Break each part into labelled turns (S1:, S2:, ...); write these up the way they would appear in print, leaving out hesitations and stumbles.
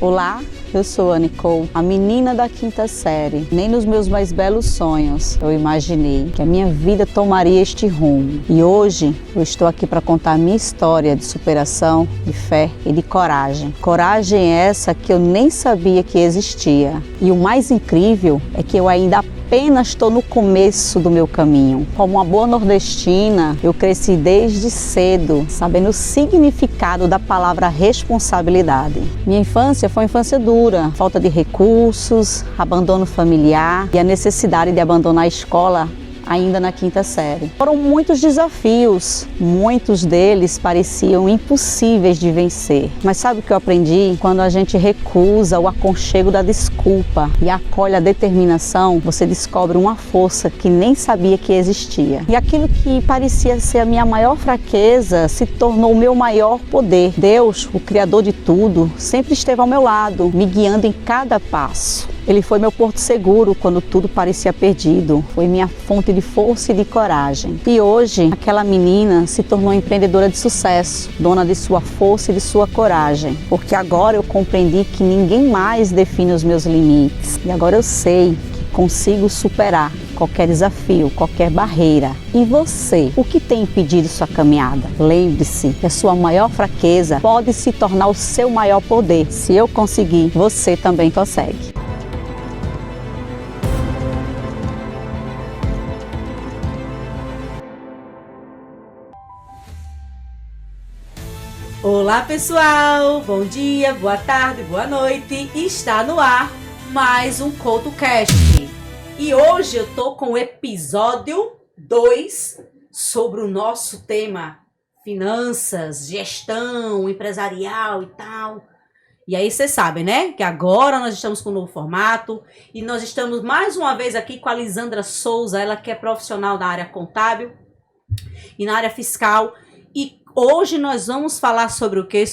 S1: Olá, eu sou a Nicole, a menina da quinta série. Nem nos meus mais belos sonhos eu imaginei que a minha vida tomaria este rumo. E hoje eu estou aqui para contar a minha história de superação, de fé e de coragem. Coragem essa que eu nem sabia que existia. E o mais incrível é que eu ainda apenas estou no começo do meu caminho. Como uma boa nordestina, eu cresci desde cedo, sabendo o significado da palavra responsabilidade. Minha infância foi uma infância dura, falta de recursos, abandono familiar e a necessidade de abandonar a escola ainda na quinta série. Foram muitos desafios, muitos deles pareciam impossíveis de vencer. Mas sabe o que eu aprendi? Quando a gente recusa o aconchego da desculpa e acolhe a determinação, você descobre uma força que nem sabia que existia. E aquilo que parecia ser a minha maior fraqueza se tornou o meu maior poder. Deus, o Criador de tudo, sempre esteve ao meu lado, me guiando em cada passo. Ele foi meu porto seguro quando tudo parecia perdido. Foi minha fonte de força e de coragem. E hoje, aquela menina se tornou empreendedora de sucesso, dona de sua força e de sua coragem. Porque agora eu compreendi que ninguém mais define os meus limites. E agora eu sei que consigo superar qualquer desafio, qualquer barreira. E você, o que tem impedido sua caminhada? Lembre-se que a sua maior fraqueza pode se tornar o seu maior poder. Se eu conseguir, você também consegue.
S2: Olá pessoal, bom dia, boa tarde, boa noite. Está no ar mais um CoutoCast. E hoje eu tô com o episódio 2 sobre o nosso tema finanças, gestão empresarial e tal. E aí vocês sabem, né, que agora nós estamos com um novo formato e nós estamos mais uma vez aqui com a Lisandra Souza, ela que é profissional da área contábil e na área fiscal. E hoje nós vamos falar sobre o quê?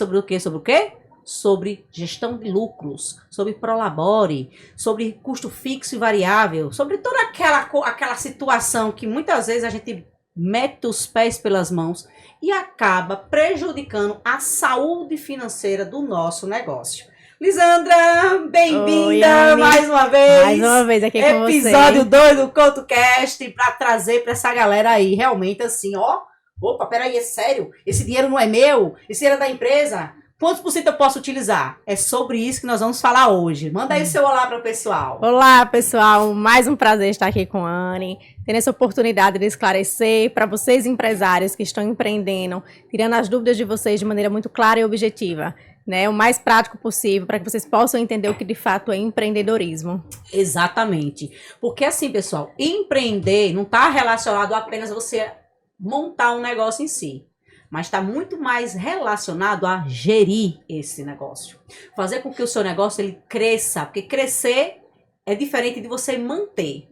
S2: Sobre gestão de lucros, sobre Prolabore, sobre custo fixo e variável, sobre toda aquela situação que muitas vezes a gente mete os pés pelas mãos e acaba prejudicando a saúde financeira do nosso negócio. Lisandra, bem-vinda mais uma vez.
S3: Mais uma vez aqui com você.
S2: Episódio 2 do CoutoCast para trazer para essa galera aí, realmente assim, ó. Opa, peraí, é sério? Esse dinheiro não é meu? Esse dinheiro é da empresa? Quantos por cento eu posso utilizar? É sobre isso que nós vamos falar hoje. Manda aí seu olá para o pessoal.
S3: Olá, pessoal. Mais um prazer estar aqui com a Anne, tendo essa oportunidade de esclarecer para vocês empresários que estão empreendendo, tirando as dúvidas de vocês de maneira muito clara e objetiva, né? O mais prático possível para que vocês possam entender o que de fato é empreendedorismo.
S2: Exatamente. Porque assim, pessoal, empreender não está relacionado a apenas você montar um negócio em si, mas está muito mais relacionado a gerir esse negócio, fazer com que o seu negócio ele cresça, porque crescer é diferente de você manter.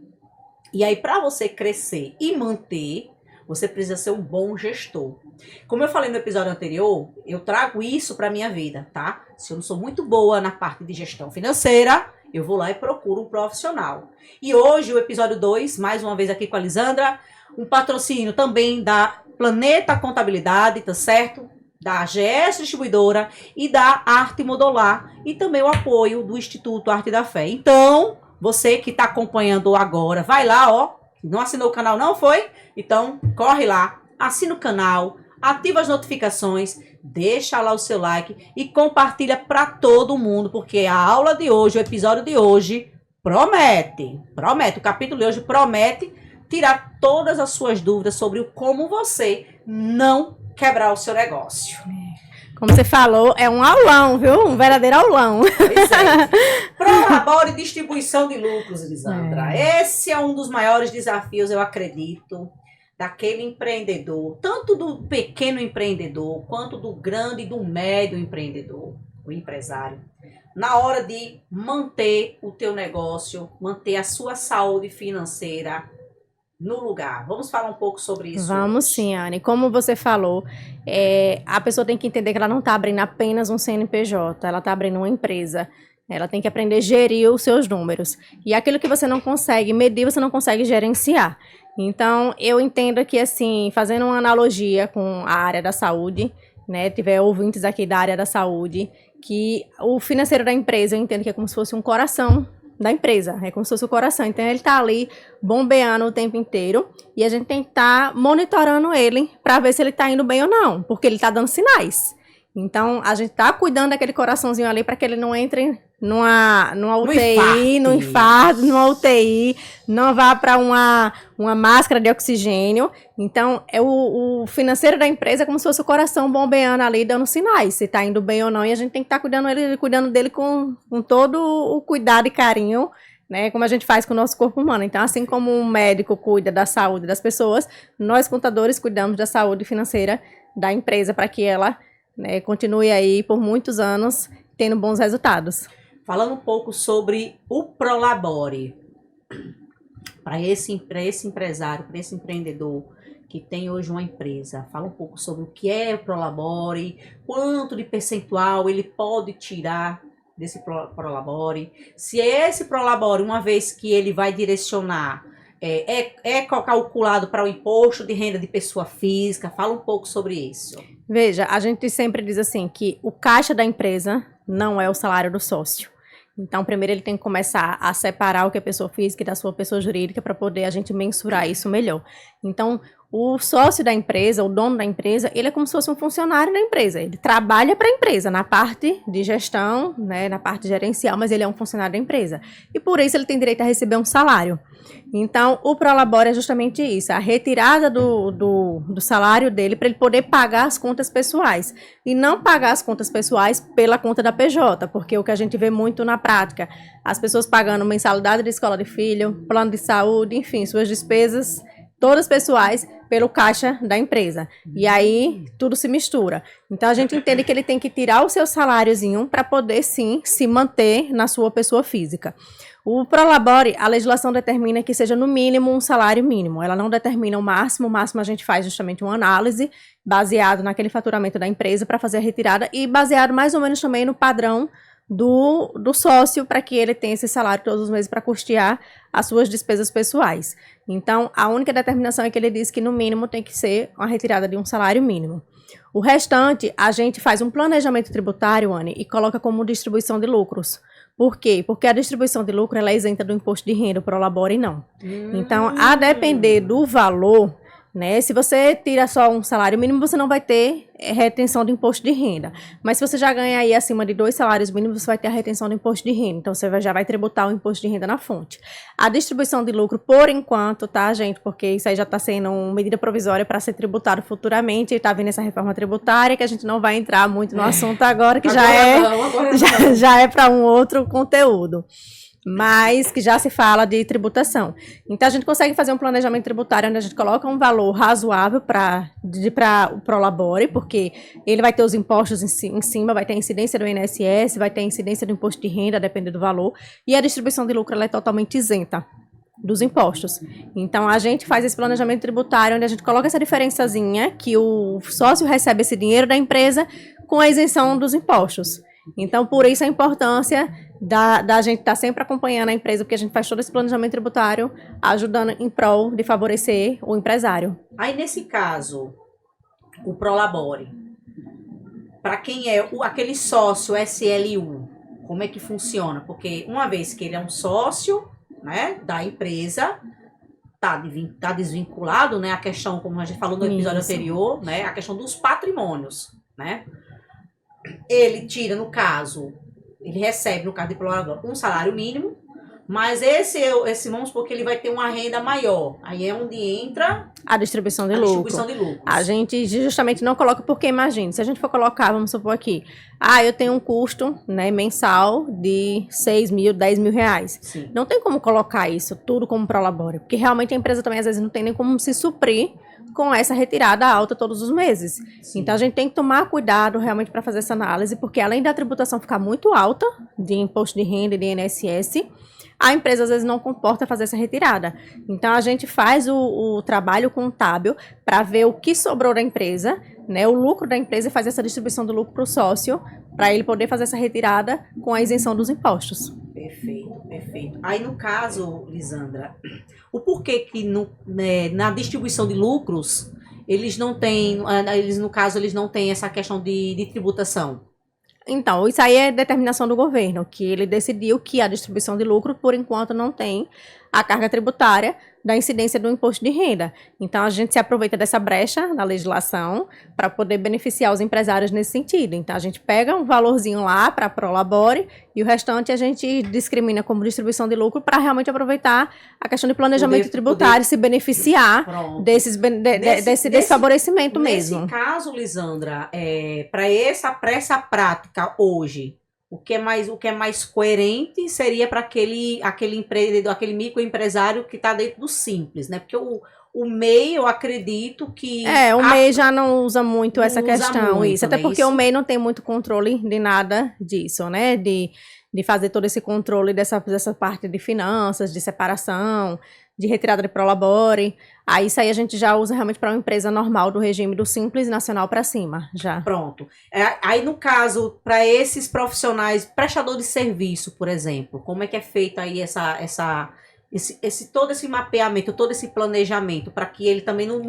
S2: E aí, para você crescer e manter, você precisa ser um bom gestor. Como eu falei no episódio anterior, eu trago isso para minha vida, tá? Se eu não sou muito boa na parte de gestão financeira, eu vou lá e procuro um profissional. E hoje, o episódio 2, mais uma vez aqui com a Lisandra, um patrocínio também da Planeta Contabilidade, tá certo? Da GS Distribuidora e da Arte Modular e também o apoio do Instituto Arte da Fé. Então, você que está acompanhando agora, vai lá, ó. Não assinou o canal, não foi? Então, corre lá, assina o canal, ativa as notificações, deixa lá o seu like e compartilha para todo mundo, porque a aula de hoje, o episódio de hoje, promete. O capítulo de hoje promete tirar todas as suas dúvidas sobre como você não quebrar o seu negócio.
S3: Como você falou, é um aulão, viu? Um verdadeiro aulão.
S2: Pois é. Prolabore distribuição de lucros, Lisandra. Esse é um dos maiores desafios, eu acredito, daquele empreendedor, tanto do pequeno empreendedor, quanto do grande e do médio empreendedor, o empresário. Na hora de manter o teu negócio, manter a sua saúde financeira no lugar. Vamos falar um pouco sobre isso?
S3: Vamos sim, Anne. Como você falou, a pessoa tem que entender que ela não está abrindo apenas um CNPJ, ela está abrindo uma empresa. Ela tem que aprender a gerir os seus números. E aquilo que você não consegue medir, você não consegue gerenciar. Então, eu entendo que, assim, fazendo uma analogia com a área da saúde, né, tiver ouvintes aqui da área da saúde, que o financeiro da empresa, eu entendo que é como se fosse um coração da empresa, é como se fosse o coração. Então ele está ali bombeando o tempo inteiro e a gente tem que estar monitorando ele para ver se ele está indo bem ou não, porque ele está dando sinais. Então a gente está cuidando daquele coraçãozinho ali para que ele não entre numa UTI, no infarto, numa UTI, não vá para uma máscara de oxigênio. Então é o financeiro da empresa é como se fosse o coração bombeando ali, dando sinais, se está indo bem ou não, e a gente tem que estar cuidando dele com todo o cuidado e carinho, né, como a gente faz com o nosso corpo humano. Então, assim como um médico cuida da saúde das pessoas, nós contadores cuidamos da saúde financeira da empresa para que ela, né, continue aí por muitos anos tendo bons resultados.
S2: Falando um pouco sobre o Prolabore, para esse empresário, para esse empreendedor que tem hoje uma empresa, fala um pouco sobre o que é o Prolabore, quanto de percentual ele pode tirar desse Prolabore, se esse Prolabore, uma vez que ele vai direcionar, é calculado para o imposto de renda de pessoa física, fala um pouco sobre isso.
S3: Veja, a gente sempre diz assim que o caixa da empresa não é o salário do sócio. Então, primeiro ele tem que começar a separar o que é pessoa física e da sua pessoa jurídica para poder a gente mensurar isso melhor. Então, o sócio da empresa, o dono da empresa, ele é como se fosse um funcionário da empresa. Ele trabalha para a empresa na parte de gestão, né, na parte gerencial, mas ele é um funcionário da empresa. E por isso ele tem direito a receber um salário. Então, o Prolabore é justamente isso, a retirada do salário dele para ele poder pagar as contas pessoais. E não pagar as contas pessoais pela conta da PJ, porque o que a gente vê muito na prática, as pessoas pagando mensalidade de escola de filho, plano de saúde, enfim, suas despesas todas pessoais pelo caixa da empresa. E aí tudo se mistura. Então a gente entende que ele tem que tirar o seu saláriozinho para poder sim se manter na sua pessoa física. O Prolabore, a legislação determina que seja no mínimo um salário mínimo. Ela não determina o máximo a gente faz justamente uma análise baseado naquele faturamento da empresa para fazer a retirada e baseado mais ou menos também no padrão do sócio, para que ele tenha esse salário todos os meses para custear as suas despesas pessoais. Então, a única determinação é que ele diz que no mínimo tem que ser uma retirada de um salário mínimo. O restante, a gente faz um planejamento tributário, Anne, e coloca como distribuição de lucros. Por quê? Porque a distribuição de lucro ela é isenta do imposto de renda, o Prolabore não. Então, a depender do valor, né, se você tira só um salário mínimo, você não vai ter retenção de imposto de renda. Mas se você já ganha aí acima de 2 salários mínimos, você vai ter a retenção do imposto de renda. Então, você já vai tributar o imposto de renda na fonte. A distribuição de lucro, por enquanto, tá, gente? Porque isso aí já está sendo uma medida provisória para ser tributado futuramente. E está vindo essa reforma tributária, que a gente não vai entrar muito no assunto agora, que já é para um outro conteúdo. Mas que já se fala de tributação. Então, a gente consegue fazer um planejamento tributário onde a gente coloca um valor razoável para o Prolabore, porque ele vai ter os impostos em cima, vai ter a incidência do INSS, vai ter a incidência do imposto de renda, dependendo do valor, e a distribuição de lucro ela é totalmente isenta dos impostos. Então, a gente faz esse planejamento tributário onde a gente coloca essa diferençazinha que o sócio recebe esse dinheiro da empresa com a isenção dos impostos. Então, por isso a importância da gente estar sempre acompanhando a empresa, porque a gente faz todo esse planejamento tributário, ajudando em prol de favorecer o empresário.
S2: Aí, nesse caso, o Prolabore, para quem é aquele sócio SLU, como é que funciona? Porque uma vez que ele é um sócio, né, da empresa, tá desvinculado, né, a questão, como a gente falou no episódio anterior, né, a questão dos patrimônios, né? Ele tira, no caso, ele recebe, no caso de Prolabore, um salário mínimo, mas esse vamos supor que ele vai ter uma renda maior. Aí é onde entra
S3: a distribuição de lucro. A gente justamente não coloca, porque imagine, se a gente for colocar, vamos supor aqui, eu tenho um custo, né, mensal de 6 mil, 10 mil reais.
S2: Sim.
S3: Não tem como colocar isso tudo como Prolabore, porque realmente a empresa também às vezes não tem nem como se suprir com essa retirada alta todos os meses. Sim. Então, a gente tem que tomar cuidado realmente para fazer essa análise, porque além da tributação ficar muito alta, de imposto de renda e de INSS, a empresa às vezes não comporta fazer essa retirada. Então, a gente faz o trabalho contábil para ver o que sobrou da empresa, né, o lucro da empresa, e faz essa distribuição do lucro para o sócio, para ele poder fazer essa retirada com a isenção dos impostos.
S2: Perfeito, perfeito. Aí, no caso, Lisandra, o porquê que na distribuição de lucros, eles não têm, no caso, eles não têm essa questão de tributação?
S3: Então, isso aí é determinação do governo, que ele decidiu que a distribuição de lucro, por enquanto, não tem a carga tributária da incidência do imposto de renda. Então, a gente se aproveita dessa brecha na legislação para poder beneficiar os empresários nesse sentido. Então, a gente pega um valorzinho lá para a Prolabore e o restante a gente discrimina como distribuição de lucro para realmente aproveitar a questão de planejamento tributário, se beneficiar desse favorecimento mesmo.
S2: Nesse caso, Lisandra, para essa prática hoje, o que é mais coerente seria para aquele empreendedor, aquele microempresário que está dentro do Simples, né? Porque o MEI, eu acredito que...
S3: o MEI já não usa muito essa questão,
S2: muito,
S3: até
S2: né?
S3: porque o MEI não tem muito controle de nada disso, né? De fazer todo esse controle dessa parte de finanças, de separação, de retirada de Prolabore. Aí isso aí a gente já usa realmente para uma empresa normal do regime do Simples Nacional para cima, já.
S2: Pronto. Aí, no caso, para esses profissionais, prestador de serviço, por exemplo, como é que é feito aí todo esse mapeamento, todo esse planejamento, para que ele também não...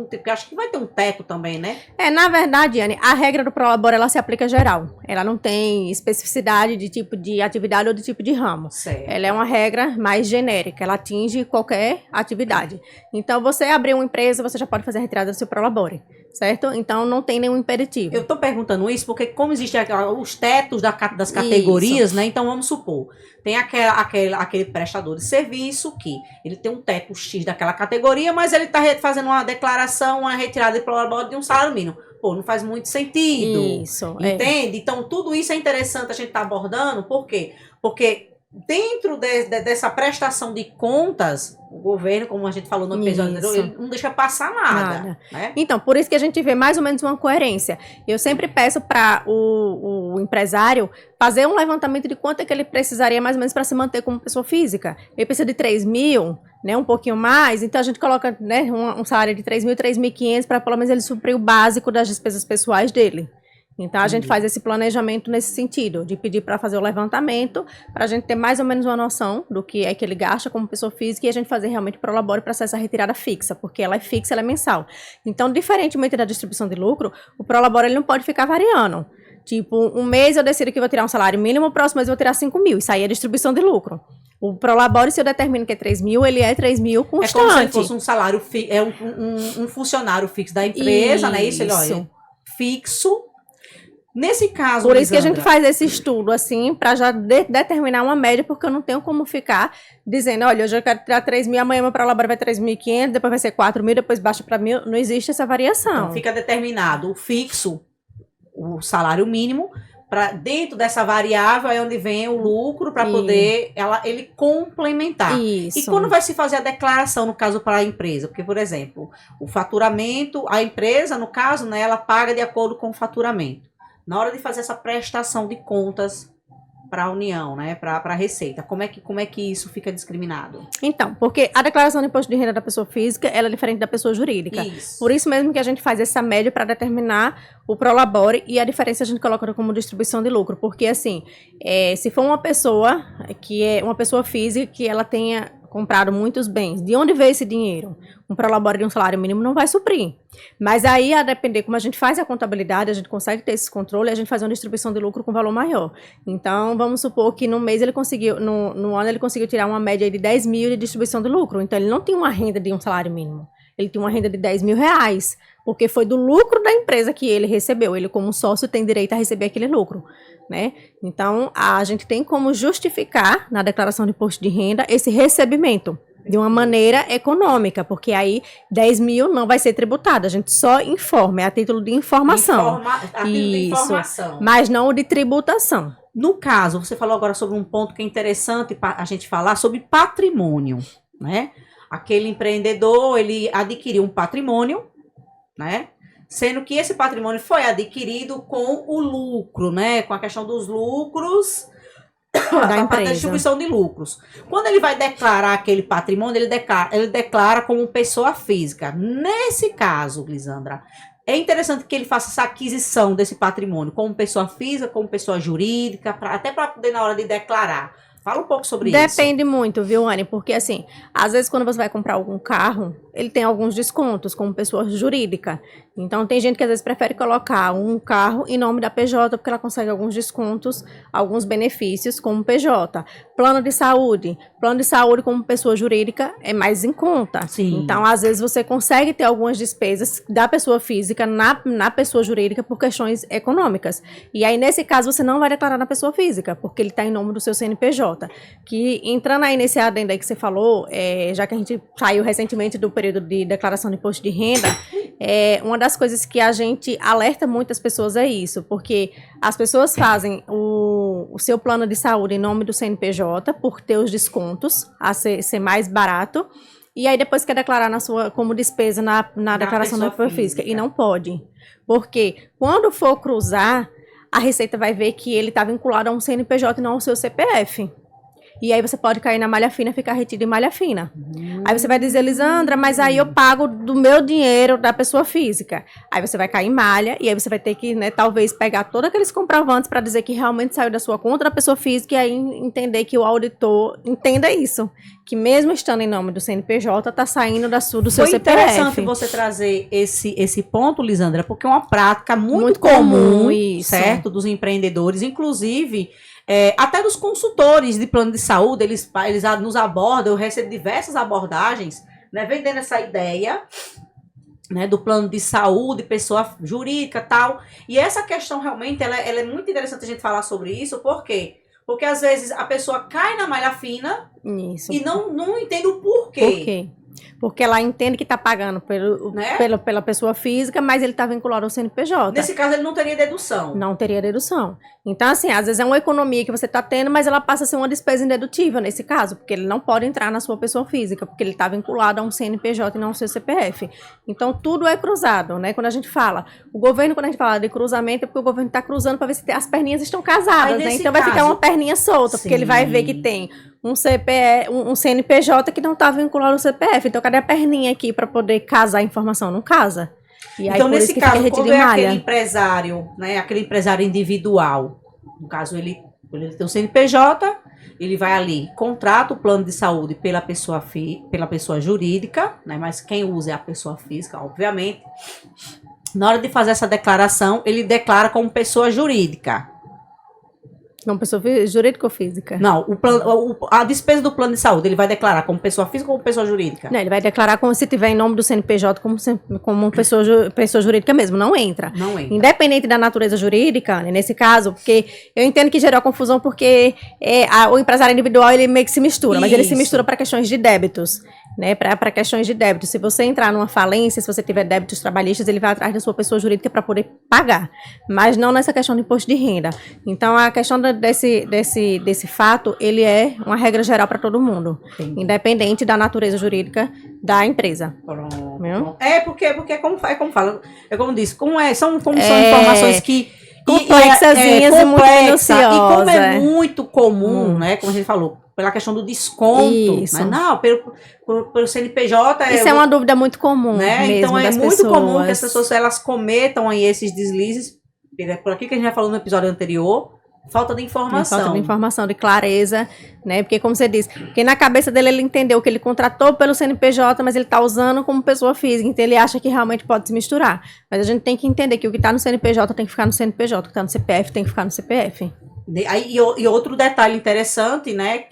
S2: Porque acho que vai ter um teto também, né?
S3: Na verdade, Anne, a regra do Prolabore, ela se aplica geral. Ela não tem especificidade de tipo de atividade ou de tipo de ramo.
S2: Certo.
S3: Ela é uma regra mais genérica, ela atinge qualquer atividade. Então, você abrir uma empresa, você já pode fazer a retirada do seu Prolabore, certo? Então, não tem nenhum impeditivo.
S2: Eu estou perguntando isso porque como existem os tetos das categorias, isso, né? Então, vamos supor, tem aquele prestador de serviço que ele tem um teto X daquela categoria, mas ele está fazendo uma declaração, uma retirada de Prolabore de um salário mínimo. Pô, não faz muito sentido.
S3: Isso.
S2: Entende? Então, tudo isso é interessante a gente estar abordando. Por quê? Porque dentro dessa prestação de contas, o governo, como a gente falou no episódio anterior, ele não deixa passar nada. Né?
S3: Então, por isso que a gente vê mais ou menos uma coerência. Eu sempre peço para o empresário fazer um levantamento de quanto é que ele precisaria mais ou menos para se manter como pessoa física. Ele precisa de 3 mil, né, um pouquinho mais, então a gente coloca, né, um salário de 3 mil, 3.500 para pelo menos ele suprir o básico das despesas pessoais dele. Então, a gente faz esse planejamento nesse sentido, de pedir para fazer o levantamento, para a gente ter mais ou menos uma noção do que é que ele gasta como pessoa física e a gente fazer realmente Prolabore para essa retirada fixa, porque ela é fixa, ela é mensal. Então, diferentemente da distribuição de lucro, o Prolabore ele não pode ficar variando. Tipo, um mês eu decido que vou tirar um salário mínimo, o próximo mês eu vou tirar 5 mil. Isso aí é distribuição de lucro. O Prolabore, se eu determino que é 3 mil, ele é 3 mil constante.
S2: É como se ele fosse um salário fixo, um funcionário fixo da empresa, né? Isso, ele, olha, fixo. Nesse caso,
S3: por isso
S2: Lisandra,
S3: que a gente faz esse estudo, assim, para já determinar uma média, porque eu não tenho como ficar dizendo, olha, hoje eu quero tirar 3 mil, amanhã meu Prolabore vai 3.500, depois vai ser 4 mil, depois baixa para 1.000. Não existe essa variação.
S2: Então, fica determinado o fixo, o salário mínimo, para dentro dessa variável é onde vem o lucro para poder ele complementar.
S3: Isso.
S2: E quando vai se fazer a declaração, no caso, para a empresa? Porque, por exemplo, o faturamento, a empresa, no caso, né, ela paga de acordo com o faturamento. Na hora de fazer essa prestação de contas para a União, né, para a Receita, como é que isso fica discriminado?
S3: Então, porque a declaração de imposto de renda da pessoa física, ela é diferente da pessoa jurídica.
S2: Isso.
S3: Por isso mesmo que a gente faz essa média para determinar o Prolabore e a diferença a gente coloca como distribuição de lucro, porque assim, se for uma pessoa que é uma pessoa física que ela tenha comprado muitos bens, de onde veio esse dinheiro? Um Prolabore de um salário mínimo não vai suprir. Mas aí, a depender como a gente faz a contabilidade, a gente consegue ter esse controle e a gente faz uma distribuição de lucro com valor maior. Então, vamos supor que no mês ele conseguiu, no ano ele conseguiu tirar uma média de 10 mil de distribuição de lucro. Então, ele não tinha uma renda de um salário mínimo. Ele tinha uma renda de 10 mil reais, porque foi do lucro da empresa que ele recebeu. Ele, como sócio, tem direito a receber aquele lucro, né? Então, a gente tem como justificar, na declaração de imposto de renda, esse recebimento de uma maneira econômica, porque aí 10 mil não vai ser tributado, a gente só informa, é a título de informação.
S2: A título de informação.
S3: Mas não de tributação.
S2: No caso, você falou agora sobre um ponto que é interessante a gente falar sobre patrimônio, né? Aquele empreendedor, ele adquiriu um patrimônio, né? Sendo que esse patrimônio foi adquirido com o lucro, né? Com a questão dos lucros
S3: da empresa.
S2: Da distribuição de lucros. Quando ele vai declarar aquele patrimônio, ele declara como pessoa física. Nesse caso, Lisandra, é interessante que ele faça essa aquisição desse patrimônio como pessoa física, como pessoa jurídica, até para poder na hora de declarar. Fala um pouco sobre isso.
S3: Depende muito, viu, Anne? Porque, assim, às vezes quando você vai comprar algum carro, ele tem alguns descontos como pessoa jurídica. Então, tem gente que às vezes prefere colocar um carro em nome da PJ, porque ela consegue alguns descontos, alguns benefícios como PJ. Plano de saúde como pessoa jurídica é mais em conta.
S2: Sim.
S3: Então, às vezes você consegue ter algumas despesas da pessoa física na pessoa jurídica por questões econômicas. E aí, nesse caso, você não vai declarar na pessoa física, porque ele está em nome do seu CNPJ. Que, entrando aí nesse adendo aí que você falou, já que a gente saiu recentemente do período de declaração de imposto de renda, uma das coisas que a gente alerta muitas pessoas é isso, porque as pessoas fazem o seu plano de saúde em nome do CNPJ por ter os descontos, a ser mais barato, e aí depois quer declarar como despesa na declaração da pessoa física. E não pode, porque quando for cruzar, a Receita vai ver que ele está vinculado a um CNPJ e não ao seu CPF. E aí você pode cair na malha fina, ficar retido em malha fina. Aí você vai dizer, Lisandra, mas aí eu pago do meu dinheiro da pessoa física. Aí você vai cair em malha e aí você vai ter que, né, talvez pegar todos aqueles comprovantes para dizer que realmente saiu da sua conta da pessoa física e aí entender que o auditor entenda isso. Que mesmo estando em nome do CNPJ, está saindo do seu CPF.
S2: Foi interessante você trazer esse ponto, Lisandra, porque é uma prática muito comum, certo, dos empreendedores, inclusive... até dos consultores de plano de saúde, eles nos abordam, eu recebo diversas abordagens, né, vendendo essa ideia, né, do plano de saúde, pessoa jurídica e tal. E essa questão realmente, ela é muito interessante a gente falar sobre isso, por quê? Porque às vezes a pessoa cai na malha fina e não entende o porquê.
S3: Por quê? Porque ela entende que está pagando pela pessoa física, mas ele está vinculado ao CNPJ.
S2: Nesse caso, ele não teria dedução.
S3: Não teria dedução. Então, assim, às vezes é uma economia que você está tendo, mas ela passa a ser uma despesa indedutível nesse caso, porque ele não pode entrar na sua pessoa física, porque ele está vinculado a um CNPJ e não ao seu CPF. Então, tudo é cruzado, né? Quando a gente fala, quando a gente fala de cruzamento, é porque o governo está cruzando para ver se as perninhas estão casadas, né? Então, vai ficar uma perninha solta, porque ele vai ver que tem um CNPJ que não está vinculado ao CPF. Então, cadê a perninha aqui para poder casar a informação? Não casa. E aí,
S2: então, nesse caso, quando é aquele empresário, né, aquele empresário individual, no caso, ele tem um CNPJ, ele vai ali, contrata o plano de saúde pela pessoa jurídica, né, mas quem usa é a pessoa física, obviamente. Na hora de fazer essa declaração, ele declara como pessoa jurídica.
S3: Não, pessoa jurídica ou física?
S2: Não, a despesa do plano de saúde, ele vai declarar como pessoa física ou como pessoa jurídica?
S3: Não, ele vai declarar como se tiver em nome do CNPJ, como pessoa jurídica mesmo, não entra.
S2: Não entra.
S3: Independente da natureza jurídica, né, nesse caso, porque eu entendo que gerou confusão porque o empresário individual, ele meio que se mistura, mas ele se mistura para questões de débitos. Né, para questões de débito. Se você entrar numa falência, se você tiver débitos trabalhistas, ele vai atrás da sua pessoa jurídica para poder pagar, mas não nessa questão de imposto de renda. Então, a questão desse fato, ele é uma regra geral para todo mundo, independente da natureza jurídica da empresa.
S2: Pronto. Porque é como fala, é como disse, são informações que
S3: complexazinhas e muito minuciosas.
S2: E como é muito comum, né, como a gente falou, pela questão do desconto, né? Não, pelo CNPJ...
S3: Isso é uma dúvida muito comum, né?
S2: Então é muito comum que as pessoas elas cometam aí esses deslizes, por aqui que a gente já falou no episódio anterior, falta de informação.
S3: Falta de informação, de clareza, né? Porque como você disse, porque na cabeça dele ele entendeu que ele contratou pelo CNPJ, mas ele está usando como pessoa física, então ele acha que realmente pode se misturar. Mas a gente tem que entender que o que está no CNPJ tem que ficar no CNPJ, o que está no CPF tem que ficar no CPF.
S2: E outro detalhe interessante, né,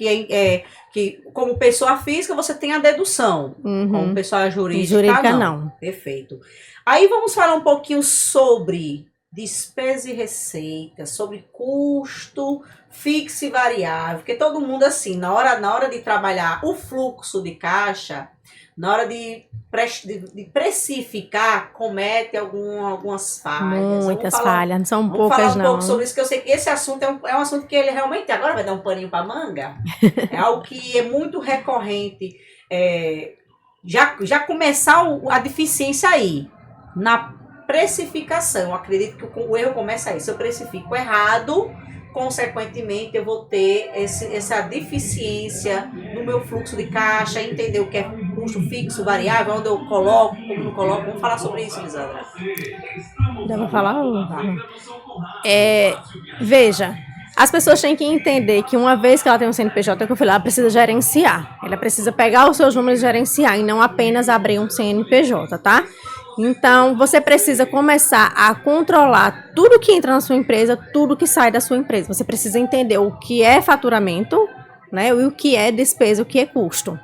S2: que como pessoa física você tem a dedução, como pessoa jurídica não. Perfeito. Aí vamos falar um pouquinho sobre despesa e receita, sobre custo fixo e variável, porque todo mundo assim, na hora de trabalhar o fluxo de caixa, na hora de precificar, comete algumas falhas.
S3: Muitas falhas, não são poucas, não.
S2: Vamos falar um pouco sobre isso, que eu sei que esse assunto é um assunto que ele realmente agora vai dar um paninho para manga. É algo que é muito recorrente. Já começar a deficiência aí, na precificação. Eu acredito que o erro começa aí. Se eu precifico errado, consequentemente eu vou ter essa deficiência no meu fluxo de caixa, entender o que é custo fixo, variável, onde eu coloco, como não coloco. Vamos falar sobre isso, Lisandra.
S3: Dá pra falar? Veja, as pessoas têm que entender que uma vez que ela tem um CNPJ, que eu falei, ela precisa gerenciar. Ela precisa pegar os seus números e gerenciar, e não apenas abrir um CNPJ, tá? Então, você precisa começar a controlar tudo que entra na sua empresa, tudo que sai da sua empresa. Você precisa entender o que é faturamento, né, e o que é despesa, o que é custo.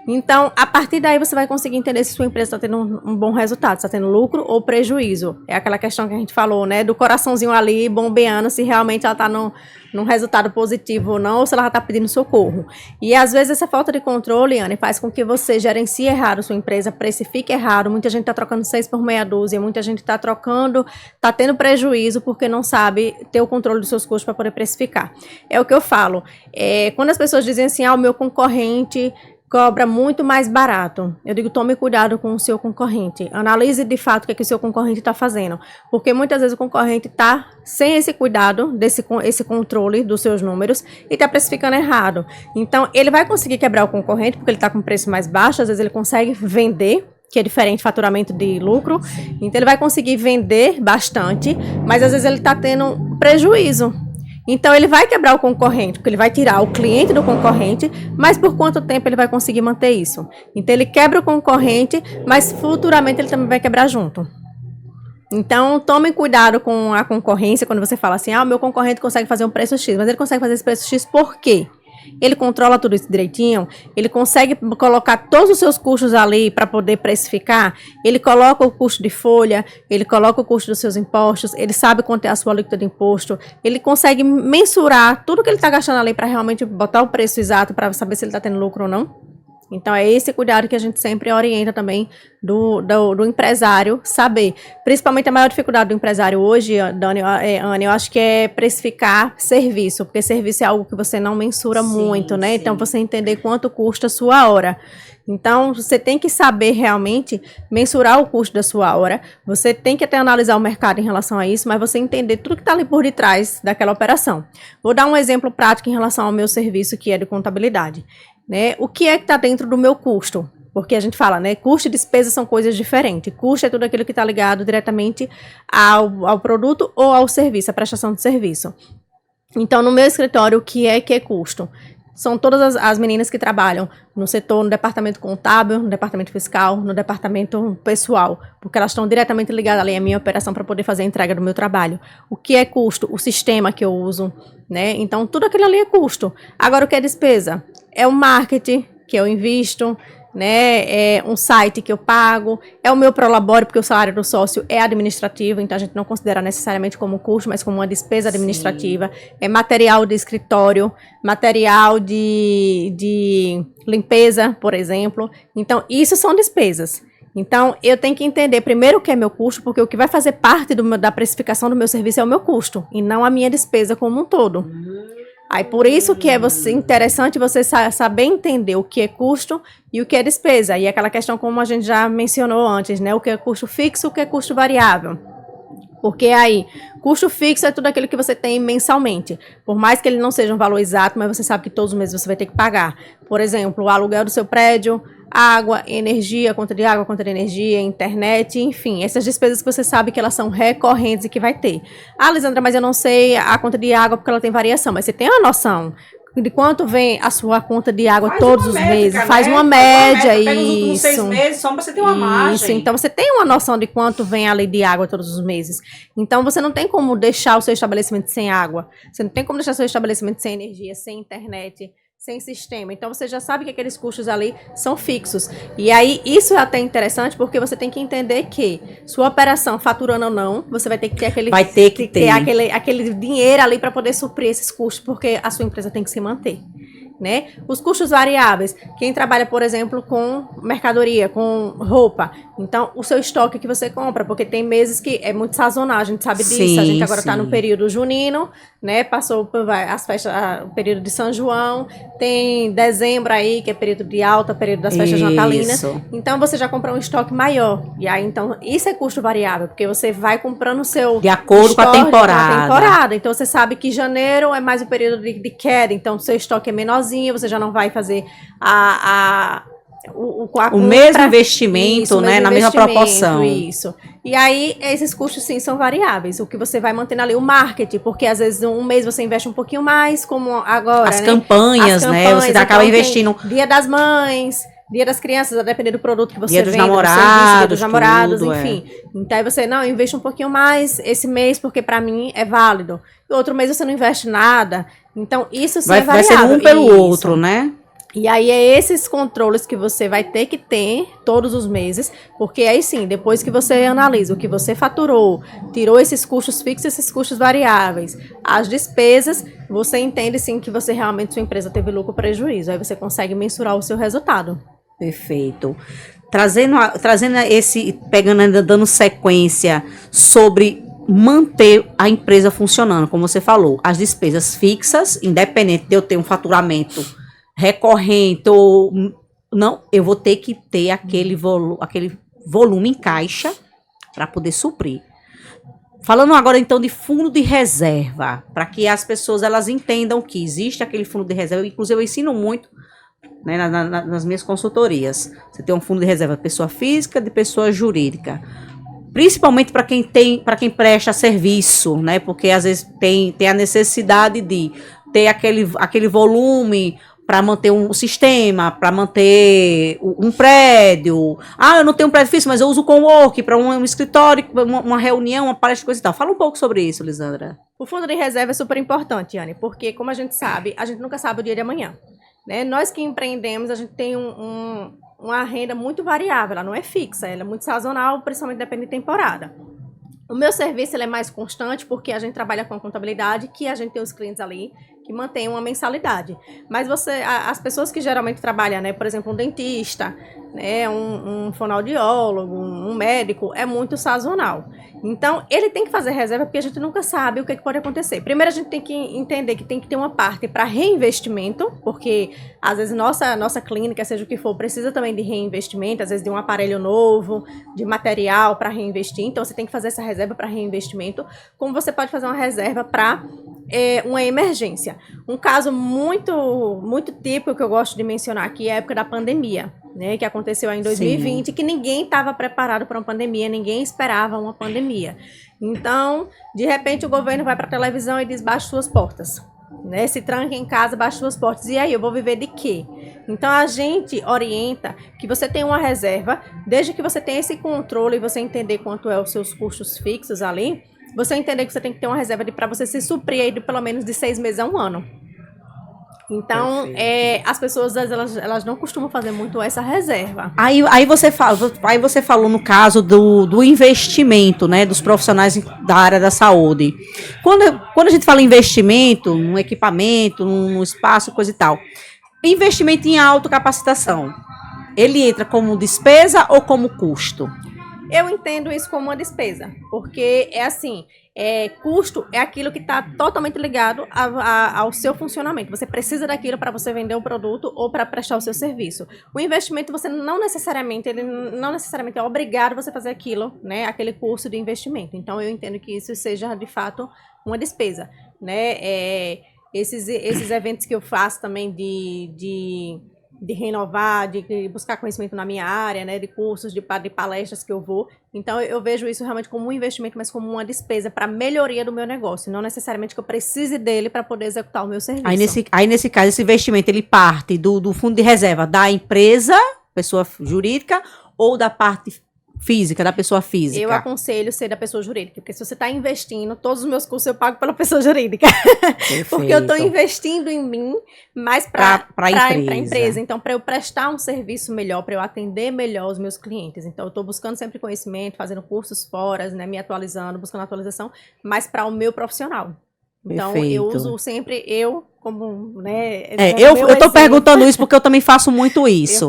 S3: Então, a partir daí você vai conseguir entender se sua empresa está tendo um bom resultado, está tendo lucro ou prejuízo. É aquela questão que a gente falou, né, do coraçãozinho ali bombeando, se realmente ela está num resultado positivo ou não, ou se ela está pedindo socorro. E às vezes essa falta de controle, Anne, faz com que você gerencie errado sua empresa, precifique errado. Muita gente está trocando 6 por meia dúzia, muita gente está tendo prejuízo porque não sabe ter o controle dos seus custos para poder precificar. É o que eu falo. Quando as pessoas dizem assim, o meu concorrente cobra muito mais barato. Eu digo, tome cuidado com o seu concorrente. Analise de fato o que o seu concorrente está fazendo. Porque muitas vezes o concorrente está sem esse cuidado, esse controle dos seus números e está precificando errado. Então, ele vai conseguir quebrar o concorrente porque ele está com preço mais baixo, às vezes ele consegue vender, que é diferente de faturamento de lucro. Então, ele vai conseguir vender bastante, mas às vezes ele está tendo prejuízo. Então, ele vai quebrar o concorrente, porque ele vai tirar o cliente do concorrente, mas por quanto tempo ele vai conseguir manter isso? Então, ele quebra o concorrente, mas futuramente ele também vai quebrar junto. Então, tomem cuidado com a concorrência, quando você fala assim, o meu concorrente consegue fazer um preço X, mas ele consegue fazer esse preço X por quê? Ele controla tudo isso direitinho, ele consegue colocar todos os seus custos ali para poder precificar, ele coloca o custo de folha, ele coloca o custo dos seus impostos, ele sabe quanto é a sua alíquota de imposto, ele consegue mensurar tudo que ele está gastando ali para realmente botar o preço exato para saber se ele está tendo lucro ou não. Então, é esse cuidado que a gente sempre orienta também do empresário saber. Principalmente a maior dificuldade do empresário hoje, Anne, eu acho que é precificar serviço, porque serviço é algo que você não mensura muito, né? Sim. Então, você entender quanto custa a sua hora. Então, você tem que saber realmente mensurar o custo da sua hora, você tem que até analisar o mercado em relação a isso, mas você entender tudo que está ali por detrás daquela operação. Vou dar um exemplo prático em relação ao meu serviço, que é de contabilidade. Né? O que é que está dentro do meu custo? Porque a gente fala, né? Custo e despesa são coisas diferentes. Custo é tudo aquilo que está ligado diretamente ao produto ou ao serviço, à prestação de serviço. Então, no meu escritório, o que é custo? São todas as meninas que trabalham no setor, no departamento contábil, no departamento fiscal, no departamento pessoal, porque elas estão diretamente ligadas ali à minha operação para poder fazer a entrega do meu trabalho. O que é custo? O sistema que eu uso, né? Então, tudo aquilo ali é custo. Agora, o que é despesa? É o marketing que eu invisto, né? É um site que eu pago, é o meu prolabore, porque o salário do sócio é administrativo, então a gente não considera necessariamente como custo, mas como uma despesa administrativa. Sim. É material de escritório, material de limpeza, por exemplo. Então, isso são despesas. Então, eu tenho que entender primeiro o que é meu custo, porque o que vai fazer parte da precificação do meu serviço é o meu custo, e não a minha despesa como um todo. Aí, por isso que é interessante você saber entender o que é custo e o que é despesa. E aquela questão, como a gente já mencionou antes, né? O que é custo fixo, o que é custo variável. Porque aí, custo fixo é tudo aquilo que você tem mensalmente. Por mais que ele não seja um valor exato, mas você sabe que todos os meses você vai ter que pagar. Por exemplo, o aluguel do seu prédio, água, energia, conta de água, conta de energia, internet, enfim. Essas despesas que você sabe que elas são recorrentes e que vai ter. Lisandra, mas eu não sei a conta de água porque ela tem variação. Mas você tem uma noção de quanto vem a sua conta de água todos os meses? Né? Faz uma média, isso. Pega os últimos 6 meses só para você ter uma margem. Isso, então você tem uma noção de quanto vem ali de água todos os meses. Então você não tem como deixar o seu estabelecimento sem água. Você não tem como deixar o seu estabelecimento sem energia, sem internet, sem sistema. Então, você já sabe que aqueles custos ali são fixos. E aí, isso é até interessante, porque você tem que entender que sua operação, faturando ou não, você vai ter que ter aquele dinheiro ali para poder suprir esses custos, porque a sua empresa tem que se manter. Né? Os custos variáveis, quem trabalha, por exemplo, com mercadoria, com roupa, então o seu estoque que você compra, porque tem meses que é muito sazonal, a gente sabe disso, sim, a gente agora está no período junino, né? Passou as festas, o período de São João, tem dezembro aí, que é período de alta, período das festas natalinas, então você já comprou um estoque maior, e aí então isso é custo variável, porque você vai comprando o seu
S2: de acordo com a temporada.
S3: Então você sabe que janeiro é mais o período de queda, então o seu estoque é menorzinho, você já não vai fazer o
S2: mesmo investimento, né, na mesma proporção.
S3: Isso. E aí, esses custos, sim, são variáveis. O que você vai mantendo ali, o marketing, porque às vezes um mês você investe um pouquinho mais, como agora,
S2: As campanhas, né, você acaba investindo.
S3: Dia das Mães, Dia das crianças, a depender do produto que você
S2: Dia dos
S3: vende,
S2: namorados,
S3: dia dos namorados,
S2: tudo,
S3: enfim. Então aí você, não, eu investo um pouquinho mais esse mês, porque pra mim é válido. E outro mês você não investe nada. Então isso sim é
S2: vai ser
S3: variável.
S2: um pelo
S3: Isso.
S2: outro, né?
S3: E aí é esses controles que você vai ter que ter todos os meses, porque aí sim, depois que você analisa o que você faturou, tirou esses custos fixos, esses custos variáveis, as despesas, você entende sim que você realmente, sua empresa teve lucro ou prejuízo. Aí você consegue mensurar o seu resultado.
S2: Perfeito. Trazendo esse, pegando ainda, dando sequência sobre manter a empresa funcionando, como você falou, as despesas fixas, independente de eu ter um faturamento recorrente ou não, eu vou ter que ter aquele volume em caixa para poder suprir. Falando agora então de fundo de reserva, para que as pessoas elas entendam que existe aquele fundo de reserva. Inclusive eu ensino muito, né, nas minhas consultorias. Você tem um fundo de reserva de pessoa física, de pessoa jurídica. Principalmente para quem presta serviço, né? Porque às vezes tem a necessidade de ter aquele volume para manter um sistema, para manter um prédio. Ah, eu não tenho um prédio físico, mas eu uso o cowork para um escritório, uma reunião, uma palestra, coisa e tal. Fala um pouco sobre isso, Lisandra.
S3: O fundo de reserva é super importante, Anne, porque como a gente sabe, a gente nunca sabe o dia de amanhã. Né? Nós que empreendemos, a gente tem uma renda muito variável, ela não é fixa, ela é muito sazonal, principalmente depende de temporada. O meu serviço ele é mais constante porque a gente trabalha com a contabilidade, que a gente tem os clientes ali que mantêm uma mensalidade. Mas as pessoas que geralmente trabalham, né, por exemplo, um dentista, né, um fonoaudiólogo, um médico, é muito sazonal. Então, ele tem que fazer reserva porque a gente nunca sabe o que pode acontecer. Primeiro, a gente tem que entender que tem que ter uma parte para reinvestimento, porque às vezes nossa clínica, seja o que for, precisa também de reinvestimento, às vezes de um aparelho novo, de material para reinvestir. Então, você tem que fazer essa reserva para reinvestimento, como você pode fazer uma reserva para uma emergência. Um caso muito, muito típico que eu gosto de mencionar aqui é a época da pandemia, né, que aconteceu aí em 2020, Sim. que ninguém estava preparado para uma pandemia, ninguém esperava uma pandemia. Então, de repente, o governo vai para a televisão e diz, baixe suas portas. Né, se tranque em casa, baixe suas portas. E aí, eu vou viver de quê? Então, a gente orienta que você tenha uma reserva, desde que você tenha esse controle e você entender quanto é os seus custos fixos ali, você entender que você tem que ter uma reserva para você se suprir aí de pelo menos de 6 meses a 1 ano. Então, as pessoas, elas não costumam fazer muito essa reserva.
S2: Aí você falou no caso do investimento, né, dos profissionais da área da saúde. Quando a gente fala em investimento, num equipamento, num espaço, coisa e tal, investimento em autocapacitação, ele entra como despesa ou como custo?
S3: Eu entendo isso como uma despesa, porque é assim, custo é aquilo que está totalmente ligado ao seu funcionamento. Você precisa daquilo para você vender o produto ou para prestar o seu serviço. O investimento, você ele não necessariamente é obrigado você fazer aquilo, né, aquele curso de investimento. Então, eu entendo que isso seja, de fato, uma despesa, né? Esses eventos que eu faço também de renovar, de buscar conhecimento na minha área, né, de cursos, de palestras que eu vou. Então, eu vejo isso realmente como um investimento, mas como uma despesa para melhoria do meu negócio, não necessariamente que eu precise dele para poder executar o meu serviço.
S2: Aí, nesse caso, esse investimento, ele parte do fundo de reserva da empresa, pessoa jurídica, ou da parte física, da pessoa física?
S3: Eu aconselho ser da pessoa jurídica, porque se você está investindo, todos os meus cursos eu pago pela pessoa jurídica. Porque eu estou investindo em mim, mas para a empresa. Então, para eu prestar um serviço melhor, para eu atender melhor os meus clientes. Então, eu estou buscando sempre conhecimento, fazendo cursos fora, né, me atualizando, buscando atualização, mas para o meu profissional. Então, eu uso sempre como, né?
S2: Eu tô perguntando isso porque eu também faço muito isso.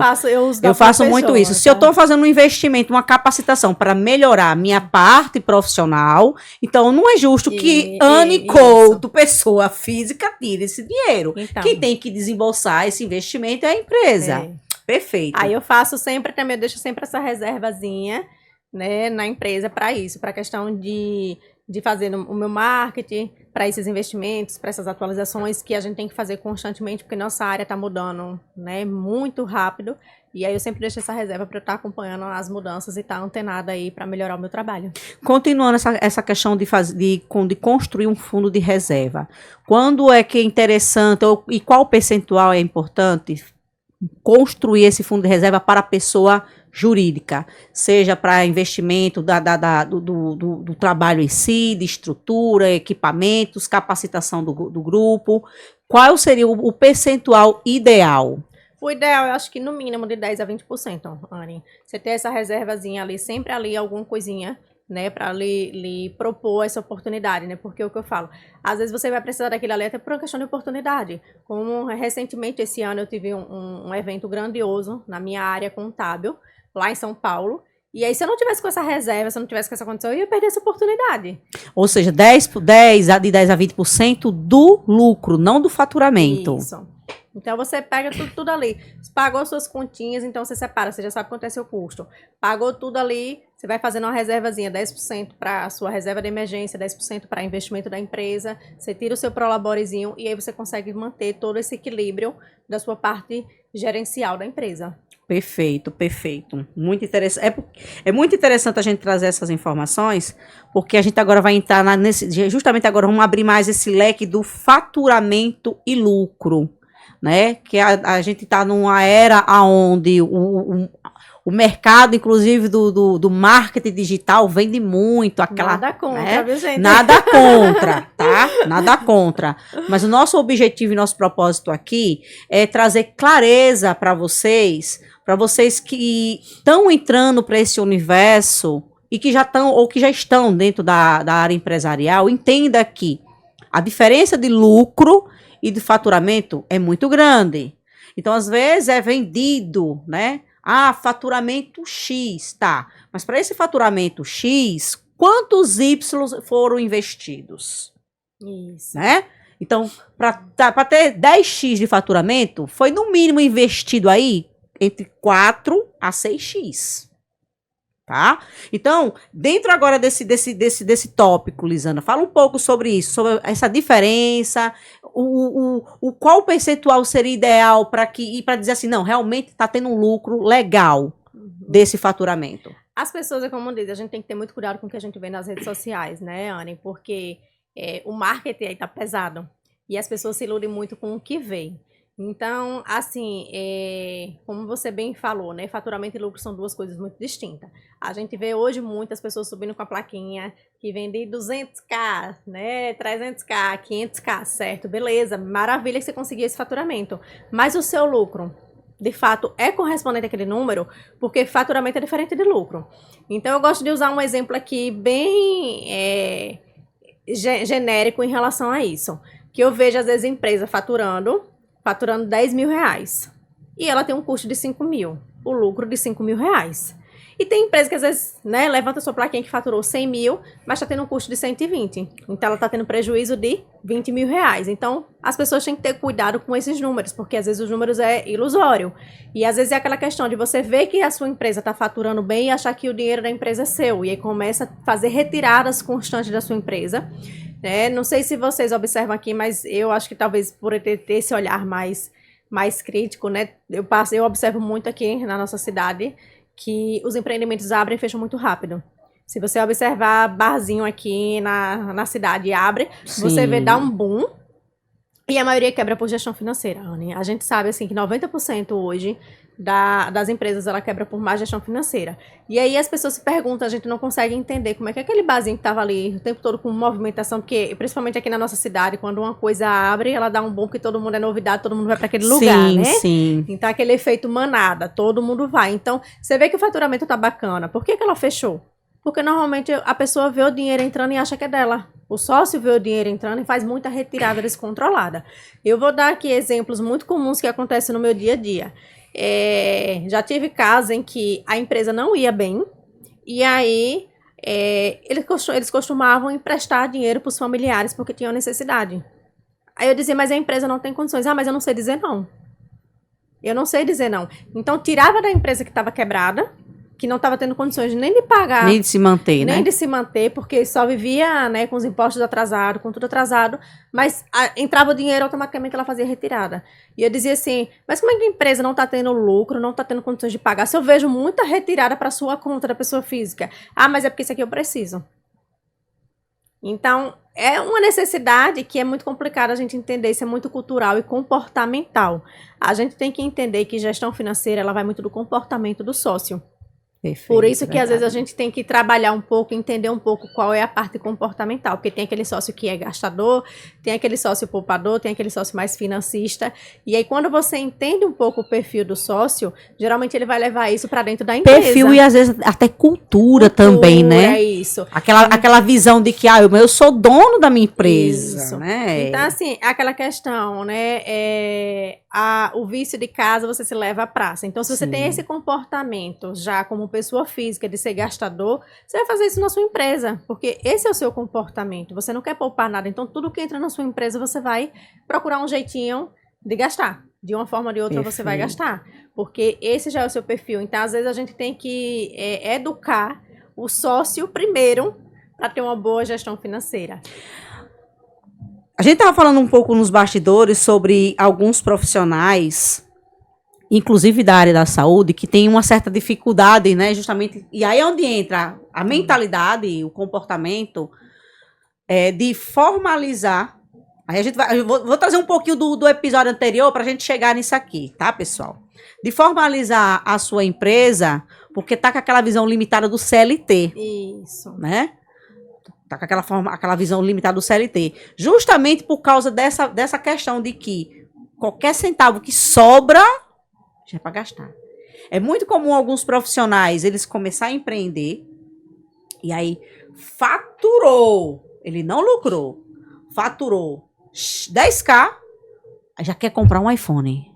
S2: Eu faço muito isso. Se eu tô fazendo um investimento, uma capacitação para melhorar a minha parte profissional, então não é justo que Anne Couto, pessoa física, tire esse dinheiro. Então, quem tem que desembolsar esse investimento é a empresa. Perfeito.
S3: Aí eu faço sempre também, eu deixo sempre essa reservazinha, né, na empresa para isso, para a questão de fazer o meu marketing, para esses investimentos, para essas atualizações que a gente tem que fazer constantemente, porque nossa área está mudando, né, muito rápido. E aí eu sempre deixo essa reserva para eu estar acompanhando as mudanças e estar antenada aí para melhorar o meu trabalho.
S2: Continuando essa questão de construir um fundo de reserva, quando é que é interessante e qual percentual é importante construir esse fundo de reserva para a pessoa jurídica, seja para investimento do trabalho em si, de estrutura, equipamentos, capacitação do grupo. Qual seria o percentual ideal?
S3: O ideal, eu acho que no mínimo de 10 a 20%, Anne. Você ter essa reservazinha ali, sempre ali alguma coisinha, né, para lhe propor essa oportunidade, né? Porque é o que eu falo, às vezes você vai precisar daquele ali até por uma questão de oportunidade. Como recentemente esse ano eu tive um evento grandioso na minha área contábil, lá em São Paulo. E aí, se eu não tivesse com essa reserva, se eu não tivesse com essa condição, eu ia perder essa oportunidade.
S2: Ou seja, de 10 a 20% do lucro, não do faturamento.
S3: Isso. Então, você pega tudo ali. Pagou suas continhas, então você separa. Você já sabe quanto é seu custo. Pagou tudo ali, você vai fazendo uma reservazinha, 10% para a sua reserva de emergência, 10% para investimento da empresa. Você tira o seu prolaborezinho e aí você consegue manter todo esse equilíbrio da sua parte gerencial da empresa.
S2: Perfeito, perfeito. Muito interessante. É muito interessante a gente trazer essas informações, porque a gente agora vai entrar justamente agora vamos abrir mais esse leque do faturamento e lucro, né? Que a gente está numa era onde o mercado, inclusive, do marketing digital vende muito.
S3: Nada contra, viu, gente?
S2: Nada contra, tá? Nada contra. Mas o nosso objetivo e nosso propósito aqui é trazer clareza para vocês que estão entrando para esse universo e que já estão ou que já estão dentro da área empresarial, entenda que a diferença de lucro e de faturamento é muito grande. Então, às vezes, é vendido, né? Ah, faturamento X, tá. Mas para esse faturamento X, quantos Y foram investidos?
S3: Isso.
S2: Né? Então, para ter 10X de faturamento, foi no mínimo investido aí entre 4 a 6X. Tá? Então, dentro agora desse tópico, Lisandra, fala um pouco sobre isso, sobre essa diferença, qual o percentual seria ideal para dizer assim, não, realmente está tendo um lucro legal desse faturamento.
S3: As pessoas, como diz, a gente tem que ter muito cuidado com o que a gente vê nas redes sociais, né, Anne? Porque o marketing aí tá pesado e as pessoas se iludem muito com o que vê. Então, assim, como você bem falou, né, faturamento e lucro são duas coisas muito distintas. A gente vê hoje muitas pessoas subindo com a plaquinha que vende 200k, né, 300k, 500k, certo? Beleza, maravilha que você conseguiu esse faturamento. Mas o seu lucro, de fato, é correspondente àquele número, porque faturamento é diferente de lucro. Então, eu gosto de usar um exemplo aqui bem genérico em relação a isso. Que eu vejo, às vezes, empresa faturando 10 mil reais. E ela tem um custo de 5 mil. O lucro de 5 mil reais. E tem empresa que às vezes, né, levanta sua plaquinha que faturou 100 mil, mas está tendo um custo de 120. Então ela está tendo prejuízo de 20 mil reais. Então as pessoas têm que ter cuidado com esses números, porque às vezes os números é ilusório. E às vezes é aquela questão de você ver que a sua empresa está faturando bem e achar que o dinheiro da empresa é seu. E aí começa a fazer retiradas constantes da sua empresa. Não sei se vocês observam aqui, mas eu acho que talvez por ter esse olhar mais crítico, né? Eu observo muito aqui na nossa cidade que os empreendimentos abrem e fecham muito rápido. Se você observar barzinho aqui na cidade abre,
S2: Sim.
S3: Você vê dar um boom e a maioria quebra por gestão financeira, Anne. A gente sabe assim que 90% hoje das empresas ela quebra por má gestão financeira. E aí as pessoas se perguntam, a gente não consegue entender como é que aquele barzinho que estava ali o tempo todo com movimentação, porque principalmente aqui na nossa cidade, quando uma coisa abre, ela dá um boom porque todo mundo é novidade, todo mundo vai para aquele lugar,
S2: sim,
S3: né?
S2: Sim.
S3: Então aquele efeito manada, todo mundo vai. Então você vê que o faturamento tá bacana. Por que ela fechou? Porque normalmente a pessoa vê o dinheiro entrando e acha que é dela. O sócio vê o dinheiro entrando e faz muita retirada descontrolada. Eu vou dar aqui exemplos muito comuns que acontecem no meu dia a dia. Já tive casos em que a empresa não ia bem e aí eles costumavam emprestar dinheiro para os familiares porque tinham necessidade. Aí eu dizia, mas a empresa não tem condições. Ah, mas eu não sei dizer não. Eu não sei dizer não. Então tirava da empresa que estava quebrada, que não estava tendo condições nem de pagar,
S2: nem de se manter,
S3: nem
S2: né?
S3: de se manter, porque só vivia, né, com os impostos atrasados, com tudo atrasado, mas entrava o dinheiro, automaticamente ela fazia retirada. E eu dizia assim, mas como é que a empresa não está tendo lucro, não está tendo condições de pagar, se eu vejo muita retirada para sua conta da pessoa física? Ah, mas é porque isso aqui eu preciso. Então, é uma necessidade que é muito complicada a gente entender, isso é muito cultural e comportamental. A gente tem que entender que gestão financeira, ela vai muito do comportamento do sócio.
S2: Perfeito,
S3: Por isso que às
S2: verdade.
S3: vezes a gente tem que trabalhar um pouco, entender um pouco qual é a parte comportamental, porque tem aquele sócio que é gastador, tem aquele sócio poupador, tem aquele sócio mais financista, e aí quando você entende um pouco o perfil do sócio, geralmente ele vai levar isso para dentro da empresa.
S2: Perfil e às vezes até cultura também, né?
S3: É isso.
S2: Aquela visão de que eu sou dono da minha empresa,
S3: Isso.
S2: né?
S3: Então, assim, aquela questão, né? O vício de casa você se leva à praça. Então, se você
S2: Sim.
S3: tem esse comportamento já como pessoa física de ser gastador, você vai fazer isso na sua empresa, porque esse é o seu comportamento. Você não quer poupar nada. Então, tudo que entra na sua empresa, você vai procurar um jeitinho de gastar. De uma forma ou de outra, você vai
S2: Perfeito.
S3: gastar. Porque esse já é o seu perfil. Então, às vezes, a gente tem que educar o sócio primeiro para ter uma boa gestão financeira.
S2: A gente estava falando um pouco nos bastidores sobre alguns profissionais, inclusive da área da saúde, que tem uma certa dificuldade, né? Justamente, e aí é onde entra a mentalidade, o comportamento, de formalizar. Aí a gente vai, eu vou trazer um pouquinho do episódio anterior para a gente chegar nisso aqui, tá, pessoal? De formalizar a sua empresa, porque tá com aquela visão limitada do CLT,
S3: Isso.
S2: né? Tá com aquela visão limitada do CLT. Justamente por causa dessa questão de que qualquer centavo que sobra já é para gastar. É muito comum alguns profissionais, eles começarem a empreender e aí faturou, ele não lucrou, faturou 10k, aí já quer comprar um iPhone.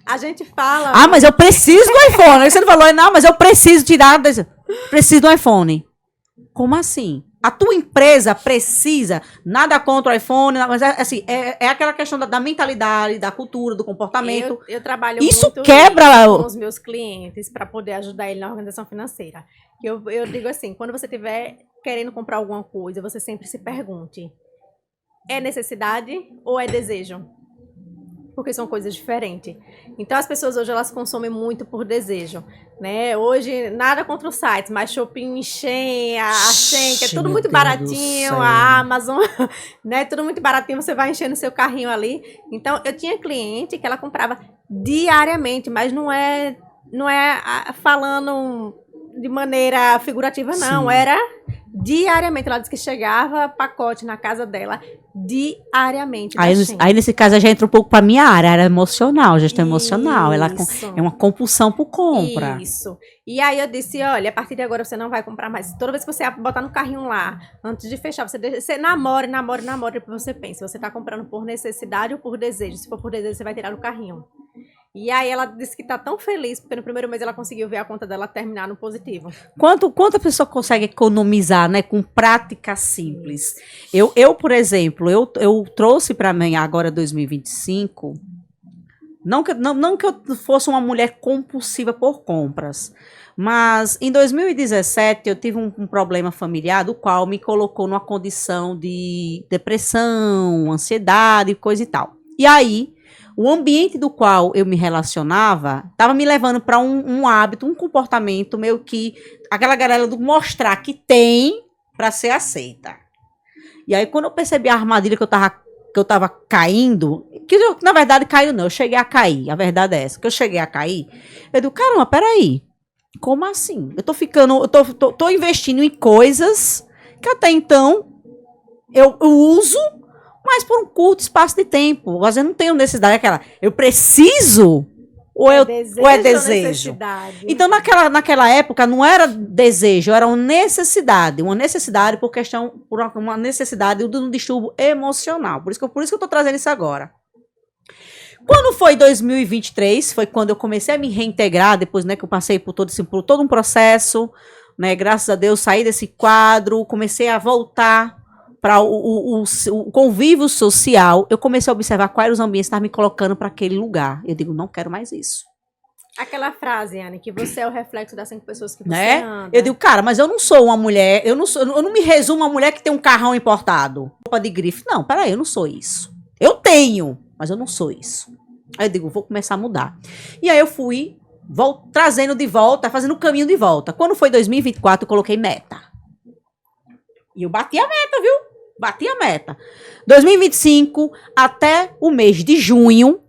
S3: A gente fala...
S2: Ah, mas eu preciso do iPhone. Aí você falou, não, mas eu preciso tirar, preciso do iPhone. Como assim? A tua empresa precisa, nada contra o iPhone, mas assim, é aquela questão da mentalidade, da cultura, do comportamento.
S3: Eu trabalho
S2: Isso
S3: muito
S2: quebra
S3: com os meus clientes para poder ajudar ele na organização financeira. Eu digo assim, quando você estiver querendo comprar alguma coisa, você sempre se pergunte, é necessidade ou é desejo? Porque são coisas diferentes. Então, as pessoas hoje, elas consomem muito por desejo, né? Hoje, nada contra os sites, mas Shopping, Shein, a Shein, que é tudo
S2: Meu
S3: muito
S2: Deus do
S3: baratinho,
S2: céu.
S3: a Amazon, né? Tudo muito baratinho, você vai enchendo seu carrinho ali. Então, eu tinha cliente que ela comprava diariamente, mas não é falando de maneira figurativa, não.
S2: Sim.
S3: Era diariamente. Ela disse que chegava pacote na casa dela diariamente.
S2: Aí, nesse caso, já entra um pouco para minha área emocional, gestão emocional. Ela
S3: Isso.
S2: é uma compulsão por compra.
S3: Isso. E aí eu disse, olha, a partir de agora você não vai comprar mais. Toda vez que você botar no carrinho lá, antes de fechar, você namore, depois você pensa, você tá comprando por necessidade ou por desejo. Se for por desejo, você vai tirar do carrinho. E aí ela disse que tá tão feliz, porque no primeiro mês ela conseguiu ver a conta dela terminar no positivo.
S2: Quanto a pessoa consegue economizar, né, com prática simples? Eu por exemplo, eu trouxe para mim agora 2025, não que eu fosse uma mulher compulsiva por compras, mas em 2017 eu tive um problema familiar do qual me colocou numa condição de depressão, ansiedade, coisa e tal. E aí o ambiente do qual eu me relacionava estava me levando para um hábito, um comportamento meio que aquela galera do mostrar que tem para ser aceita. E aí, quando eu percebi a armadilha que eu tava caindo, que eu, na verdade, caiu não, eu cheguei a cair, a verdade é essa, que eu cheguei a cair, eu digo, caramba, peraí, como assim? Eu tô investindo em coisas que até então eu uso, mas por um curto espaço de tempo. Às vezes não tenho necessidade, eu preciso ou é desejo? Então, naquela época, não era desejo, era uma necessidade por uma necessidade de um distúrbio emocional. Por isso que eu tô trazendo isso agora. Quando foi 2023, foi quando eu comecei a me reintegrar, depois, né, que eu passei por todo um processo, né, graças a Deus, saí desse quadro, comecei a voltar para o convívio social. Eu comecei a observar quais eram os ambientes que estavam me colocando para aquele lugar. Eu digo, não quero mais isso.
S3: Aquela frase, Anne, que você é o reflexo das 5 pessoas que você
S2: né?
S3: anda.
S2: Eu digo, cara, mas eu não sou uma mulher, eu não me resumo a uma mulher que tem um carrão importado, roupa de grife. Não, peraí, eu não sou isso. Eu tenho, mas eu não sou isso. Aí eu digo, vou começar a mudar. E aí eu fui trazendo de volta, fazendo o caminho de volta. Quando foi 2024, eu coloquei meta. E eu bati a meta, viu? Bati a meta. 2025, até o mês de junho,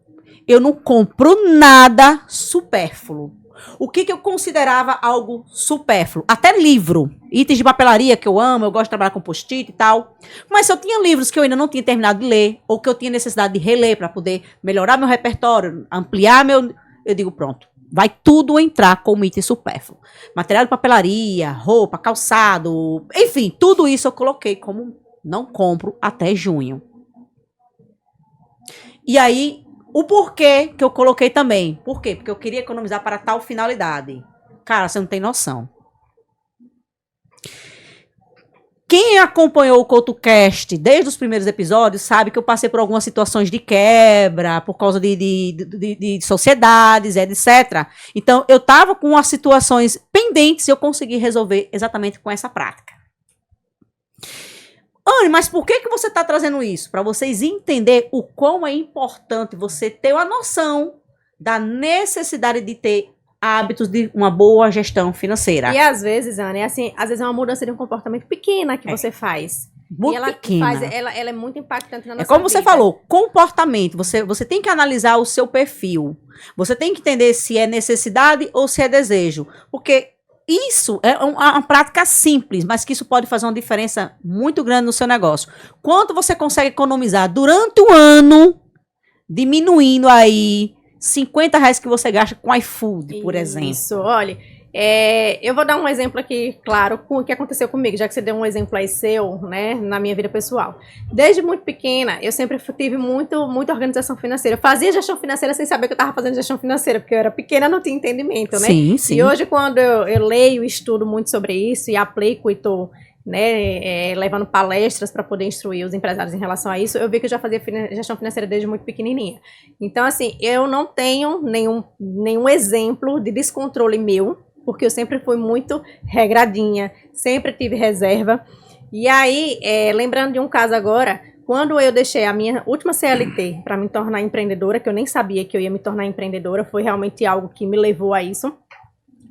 S2: eu não compro nada supérfluo. O que eu considerava algo supérfluo? Até livro. Itens de papelaria que eu amo, eu gosto de trabalhar com post-it e tal. Mas se eu tinha livros que eu ainda não tinha terminado de ler, ou que eu tinha necessidade de reler para poder melhorar meu repertório, ampliar meu... Eu digo, pronto, vai tudo entrar como item supérfluo. Material de papelaria, roupa, calçado, enfim, tudo isso eu coloquei como não compro até junho. E aí... O porquê que eu coloquei também. Por quê? Porque eu queria economizar para tal finalidade. Cara, você não tem noção. Quem acompanhou o CoutoCast desde os primeiros episódios sabe que eu passei por algumas situações de quebra, por causa de sociedades, etc. Então, eu estava com as situações pendentes e eu consegui resolver exatamente com essa prática. Anne, mas por que você está trazendo isso? Para vocês entenderem o quão é importante você ter uma noção da necessidade de ter hábitos de uma boa gestão financeira.
S3: E às vezes, Anne, assim, às vezes é uma mudança de um comportamento pequena que você faz.
S2: Muito
S3: e ela
S2: pequena.
S3: ela é muito impactante na nossa vida.
S2: É como você falou, comportamento. Você tem que analisar o seu perfil. Você tem que entender se é necessidade ou se é desejo. Porque isso é uma prática simples, mas que isso pode fazer uma diferença muito grande no seu negócio. Quanto você consegue economizar durante o ano, diminuindo aí R$50 que você gasta com iFood, por exemplo.
S3: Isso, olha, eu vou dar um exemplo aqui, claro, com o que aconteceu comigo, já que você deu um exemplo aí seu, né, na minha vida pessoal. Desde muito pequena, eu sempre tive muita organização financeira. Eu fazia gestão financeira sem saber que eu estava fazendo gestão financeira, porque eu era pequena, não tinha entendimento, né?
S2: Sim, sim.
S3: E hoje, quando eu leio e estudo muito sobre isso e aplico e estou, né, levando palestras para poder instruir os empresários em relação a isso, eu vi que eu já fazia gestão financeira desde muito pequenininha. Então, assim, eu não tenho nenhum exemplo de descontrole meu, porque eu sempre fui muito regradinha, sempre tive reserva. E aí, lembrando de um caso agora, quando eu deixei a minha última CLT para me tornar empreendedora, que eu nem sabia que eu ia me tornar empreendedora, foi realmente algo que me levou a isso,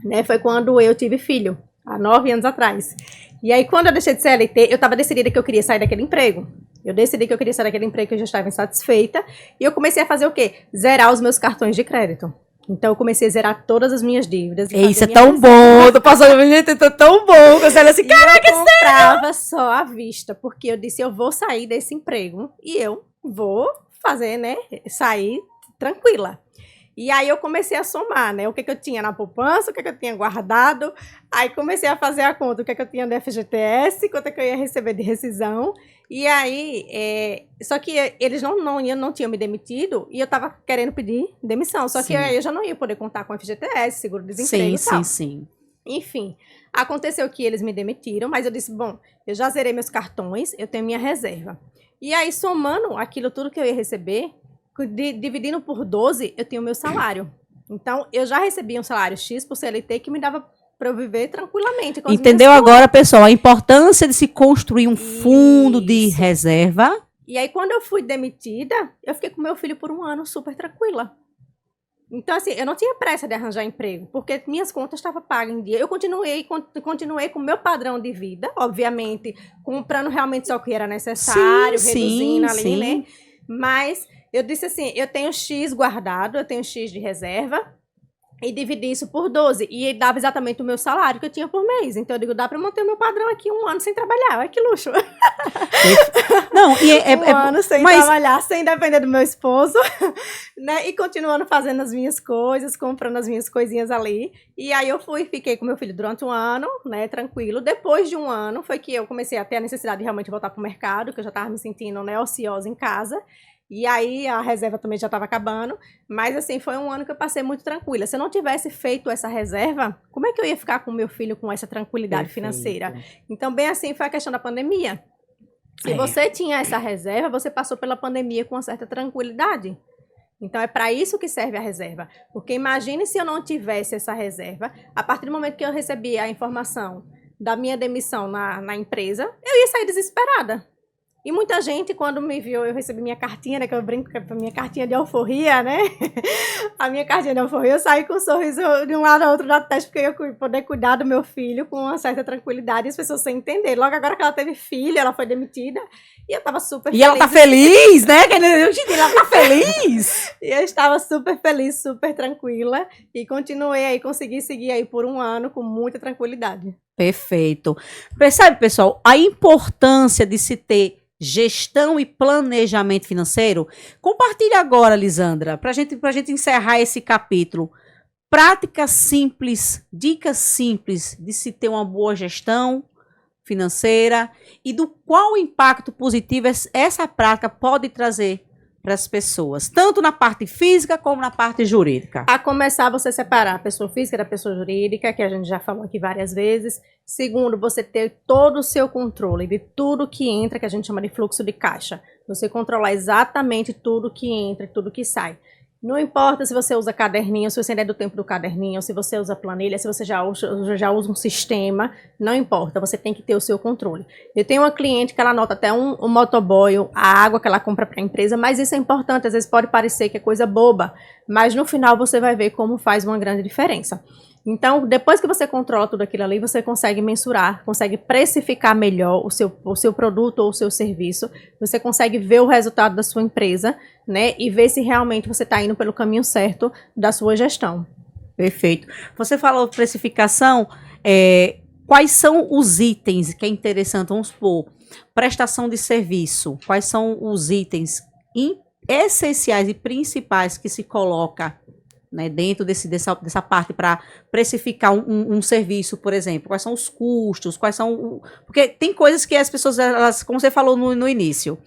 S3: né? Foi quando eu tive filho, há 9 anos atrás. E aí, quando eu deixei de CLT, eu estava decidida que eu queria sair daquele emprego. Eu decidi que eu queria sair daquele emprego que eu já estava insatisfeita. E eu comecei a fazer o quê? Zerar os meus cartões de crédito. Então, eu comecei a zerar todas as minhas dívidas.
S2: Isso é tão bom, tô passando um jeito tão bom. Você olha assim, caraca,
S3: eu comprava só à vista, porque eu disse, eu vou sair desse emprego e eu vou fazer, né, sair tranquila. E aí eu comecei a somar, né, o que eu tinha na poupança, o que eu tinha guardado. Aí comecei a fazer a conta, o que eu tinha de FGTS, quanto é que eu ia receber de rescisão. E aí, só que eles não tinham me demitido e eu tava querendo pedir demissão. Só que aí eu já não ia poder contar com FGTS, seguro-desemprego e tal.
S2: Sim.
S3: Enfim, aconteceu que eles me demitiram, mas eu disse, bom, eu já zerei meus cartões, eu tenho minha reserva. E aí, somando aquilo tudo que eu ia receber, dividindo por 12, eu tinha o meu salário. Então, eu já recebia um salário X por CLT que me dava para eu viver tranquilamente.
S2: Entendeu agora, pessoal, a importância de se construir um fundo de reserva?
S3: E aí, quando eu fui demitida, eu fiquei com meu filho por 1 ano super tranquila. Então, assim, eu não tinha pressa de arranjar emprego, porque minhas contas estavam pagas em dia. Eu continuei com o meu padrão de vida, obviamente, comprando realmente só o que era necessário, reduzindo ali, né? Mas eu disse assim, eu tenho X guardado, eu tenho X de reserva, e dividi isso por 12. E dava exatamente o meu salário que eu tinha por mês. Então, eu digo, dá para manter o meu padrão aqui 1 ano sem trabalhar. Olha que luxo.
S2: Não, e
S3: um ano sem trabalhar, sem depender do meu esposo, né? E continuando fazendo as minhas coisas, comprando as minhas coisinhas ali. E aí eu fiquei com meu filho durante 1 ano, né? Tranquilo. Depois de 1 ano, foi que eu comecei a ter a necessidade de realmente voltar para o mercado, que eu já estava me sentindo, né, ociosa em casa. E aí a reserva também já estava acabando, mas assim, foi 1 ano que eu passei muito tranquila. Se eu não tivesse feito essa reserva, como é que eu ia ficar com o meu filho com essa tranquilidade financeira? Então, bem assim, foi a questão da pandemia. Se você tinha essa reserva, você passou pela pandemia com uma certa tranquilidade. Então, é para isso que serve a reserva. Porque imagine se eu não tivesse essa reserva, a partir do momento que eu recebi a informação da minha demissão na empresa, eu ia sair desesperada. E muita gente, quando me viu, eu recebi minha cartinha, né? Que eu brinco que é a minha cartinha de alforria, né? A minha cartinha de alforria, eu saí com um sorriso de um lado ao outro da testa, porque eu ia poder cuidar do meu filho com uma certa tranquilidade, e as pessoas sem entender. Logo agora que ela teve filho, ela foi demitida, e eu tava super feliz.
S2: E ela tá feliz, né? Ela tá feliz!
S3: E eu estava super feliz, super tranquila, e continuei aí, consegui seguir aí por um ano com muita tranquilidade.
S2: Perfeito. Percebe, pessoal, a importância de se ter gestão e planejamento financeiro? Compartilhe agora, Lisandra, para gente encerrar esse capítulo. Práticas simples, dicas simples de se ter uma boa gestão financeira e do qual impacto positivo essa prática pode trazer para as pessoas, tanto na parte física como na parte jurídica.
S3: A começar, você separar a pessoa física da pessoa jurídica, que a gente já falou aqui várias vezes. Segundo, você ter todo o seu controle de tudo que entra, que a gente chama de fluxo de caixa. Você controlar exatamente tudo que entra e tudo que sai. Não importa se você usa caderninho, se você ainda é do tempo do caderninho, se você usa planilha, se você já usa um sistema, não importa, você tem que ter o seu controle. Eu tenho uma cliente que ela anota até um motoboy, a água que ela compra para a empresa, mas isso é importante, às vezes pode parecer que é coisa boba, mas no final você vai ver como faz uma grande diferença. Então, depois que você controla tudo aquilo ali, você consegue mensurar, consegue precificar melhor o seu produto ou o seu serviço, você consegue ver o resultado da sua empresa, né, e ver se realmente você está indo pelo caminho certo da sua gestão.
S2: Perfeito. Você falou precificação, quais são os itens que é interessante, vamos supor, prestação de serviço, quais são os itens essenciais e principais que se coloca, né, dentro dessa parte para precificar um serviço, por exemplo? Quais são os custos? Quais são porque tem coisas que as pessoas, elas, como você falou no início,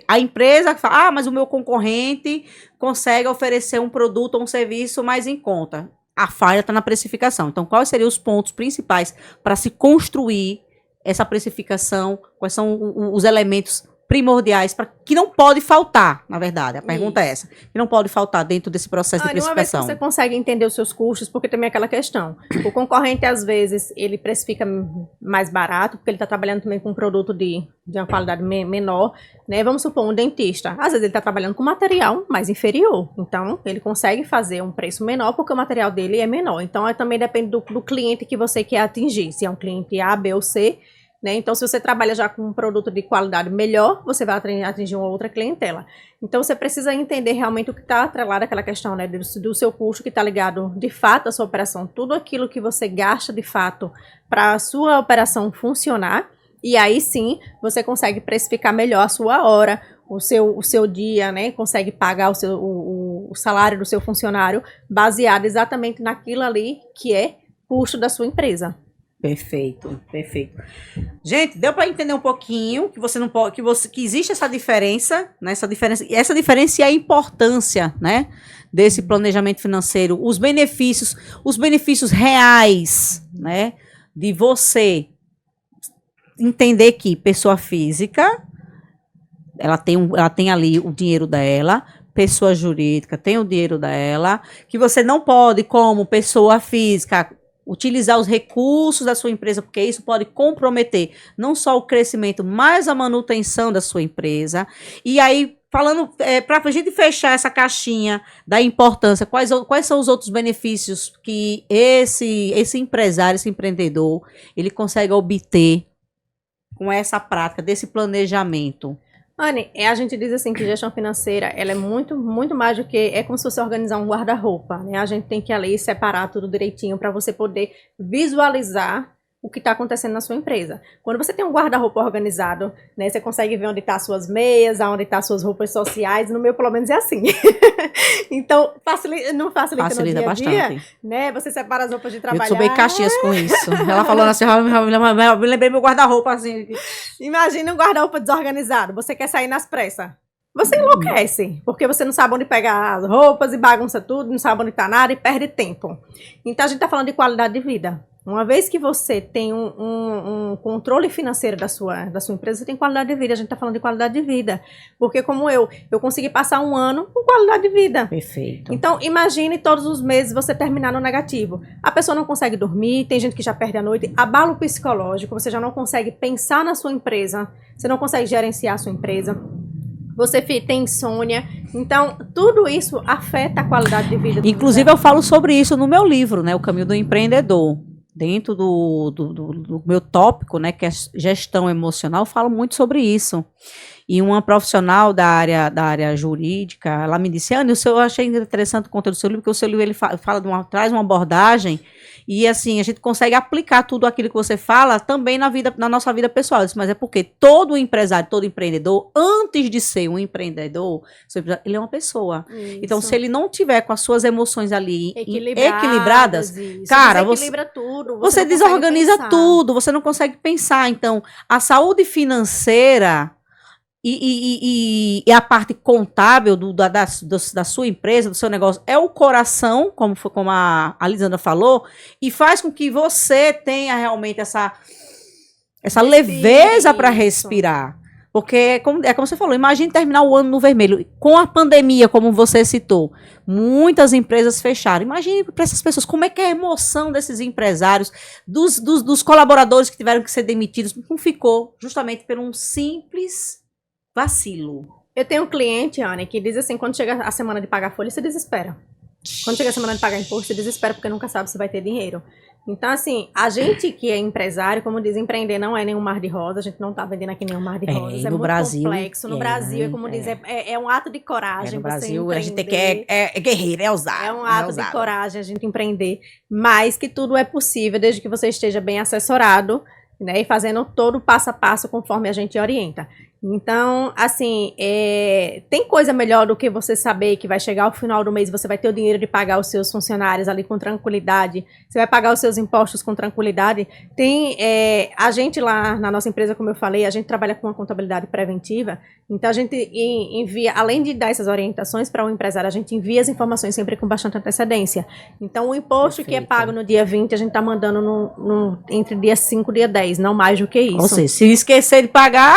S2: a empresa fala, mas o meu concorrente consegue oferecer um produto ou um serviço mais em conta. A falha está na precificação. Então, quais seriam os pontos principais para se construir essa precificação? Quais são os elementos primordiais que não pode faltar, na verdade, a pergunta é essa, que não pode faltar dentro desse processo de precificação?
S3: Uma vez que você consegue entender os seus custos, porque também é aquela questão, o concorrente às vezes ele precifica mais barato, porque ele está trabalhando também com um produto de uma qualidade menor, né? Vamos supor um dentista, às vezes ele está trabalhando com material mais inferior, então ele consegue fazer um preço menor porque o material dele é menor, então também depende do cliente que você quer atingir, se é um cliente A, B ou C, né? Então, se você trabalha já com um produto de qualidade melhor, você vai atingir uma outra clientela. Então, você precisa entender realmente o que está atrelado àquela questão, né, do seu custo, que está ligado de fato à sua operação, tudo aquilo que você gasta de fato para a sua operação funcionar, e aí sim você consegue precificar melhor a sua hora, o seu dia, né? Consegue pagar o salário do seu funcionário baseado exatamente naquilo ali que é custo da sua empresa.
S2: Perfeito, perfeito. Gente, deu para entender um pouquinho que você não pode, que existe essa diferença, né? Essa diferença e a importância, né, desse planejamento financeiro, os benefícios reais, né, de você entender que pessoa física, ela tem ali o dinheiro dela, pessoa jurídica tem o dinheiro dela, que você não pode, como pessoa física, utilizar os recursos da sua empresa, porque isso pode comprometer não só o crescimento, mas a manutenção da sua empresa. E aí, falando, para a gente fechar essa caixinha da importância, quais são os outros benefícios que esse empresário, esse empreendedor, ele consegue obter com essa prática desse planejamento?
S3: Anne, a gente diz assim que gestão financeira, ela é muito, muito mais do que, é como se você organizar um guarda-roupa, né? A gente tem que ali separar tudo direitinho para você poder visualizar o que está acontecendo na sua empresa. Quando você tem um guarda-roupa organizado, né, você consegue ver onde estão as suas meias, onde estão as suas roupas sociais, no meu pelo menos é assim. Então, não facilita no dia a
S2: bastante.
S3: Dia, né? Você separa as roupas de trabalhar.
S2: Eu sou bem Caxias com isso. Ela falou assim, eu me lembrei meu guarda-roupa assim.
S3: Imagina um guarda-roupa desorganizado, você quer sair nas pressas. Você enlouquece, porque você não sabe onde pegar as roupas e bagunça tudo, não sabe onde tá nada e perde tempo. Então, a gente tá falando de qualidade de vida. Uma vez que você tem um controle financeiro da sua empresa, você tem qualidade de vida. A gente está falando de qualidade de vida. Porque como eu consegui passar um ano com qualidade de vida.
S2: Perfeito.
S3: Então, imagine todos os meses você terminar no negativo. A pessoa não consegue dormir, tem gente que já perde a noite, abalo psicológico, você já não consegue pensar na sua empresa, você não consegue gerenciar a sua empresa. Você tem insônia. Então, tudo isso afeta a qualidade de vida.
S2: Inclusive, eu falo sobre isso no meu livro, né? O Caminho do Empreendedor. Dentro do meu tópico, né, que é gestão emocional, eu falo muito sobre isso. E uma profissional da área jurídica, ela me disse, Anny, eu achei interessante o conteúdo do seu livro, porque o seu livro ele traz uma abordagem e assim, a gente consegue aplicar tudo aquilo que você fala também na nossa vida pessoal. Eu disse, mas é porque todo empresário, todo empreendedor, antes de ser um empreendedor, ele é uma pessoa.
S3: Isso.
S2: Então, se ele não tiver com as suas emoções ali
S3: equilibradas,
S2: cara,
S3: desequilibra tudo.
S2: Você desorganiza tudo, você não consegue pensar. Então, a saúde financeira e a parte contábil da sua empresa, do seu negócio, é o coração, como a Lisandra falou, e faz com que você tenha realmente essa leveza para respirar. Porque, é como você falou, imagine terminar o ano no vermelho. Com a pandemia, como você citou, muitas empresas fecharam. Imagine para essas pessoas, como é que é a emoção desses empresários, dos colaboradores que tiveram que ser demitidos, não ficou justamente por um simples vacilo.
S3: Eu tenho um cliente, Anny, que diz assim, quando chega a semana de pagar folha, você desespera. Quando chega a semana de pagar imposto, você desespera porque nunca sabe se vai ter dinheiro. Então, assim, a gente que é empresário, como diz, empreender não é nenhum mar de rosas, a gente não tá vendendo aqui nenhum mar de rosas, é muito complexo. No Brasil, como diz, é um ato de coragem.
S2: No Brasil, a gente é guerreiro, é ousado.
S3: É um ato de coragem a gente empreender, mas que tudo é possível, desde que você esteja bem assessorado, né, e fazendo todo o passo a passo conforme a gente orienta. Então, assim, tem coisa melhor do que você saber que vai chegar ao final do mês e você vai ter o dinheiro de pagar os seus funcionários ali com tranquilidade, você vai pagar os seus impostos com tranquilidade. Tem, a gente lá na nossa empresa, como eu falei, a gente trabalha com uma contabilidade preventiva, então a gente envia, além de dar essas orientações para o empresário, a gente envia as informações sempre com bastante antecedência. Então, o imposto que é pago no dia 20, a gente está mandando entre dia 5 e dia 10, não mais do que isso.
S2: Ou seja, se esquecer de pagar...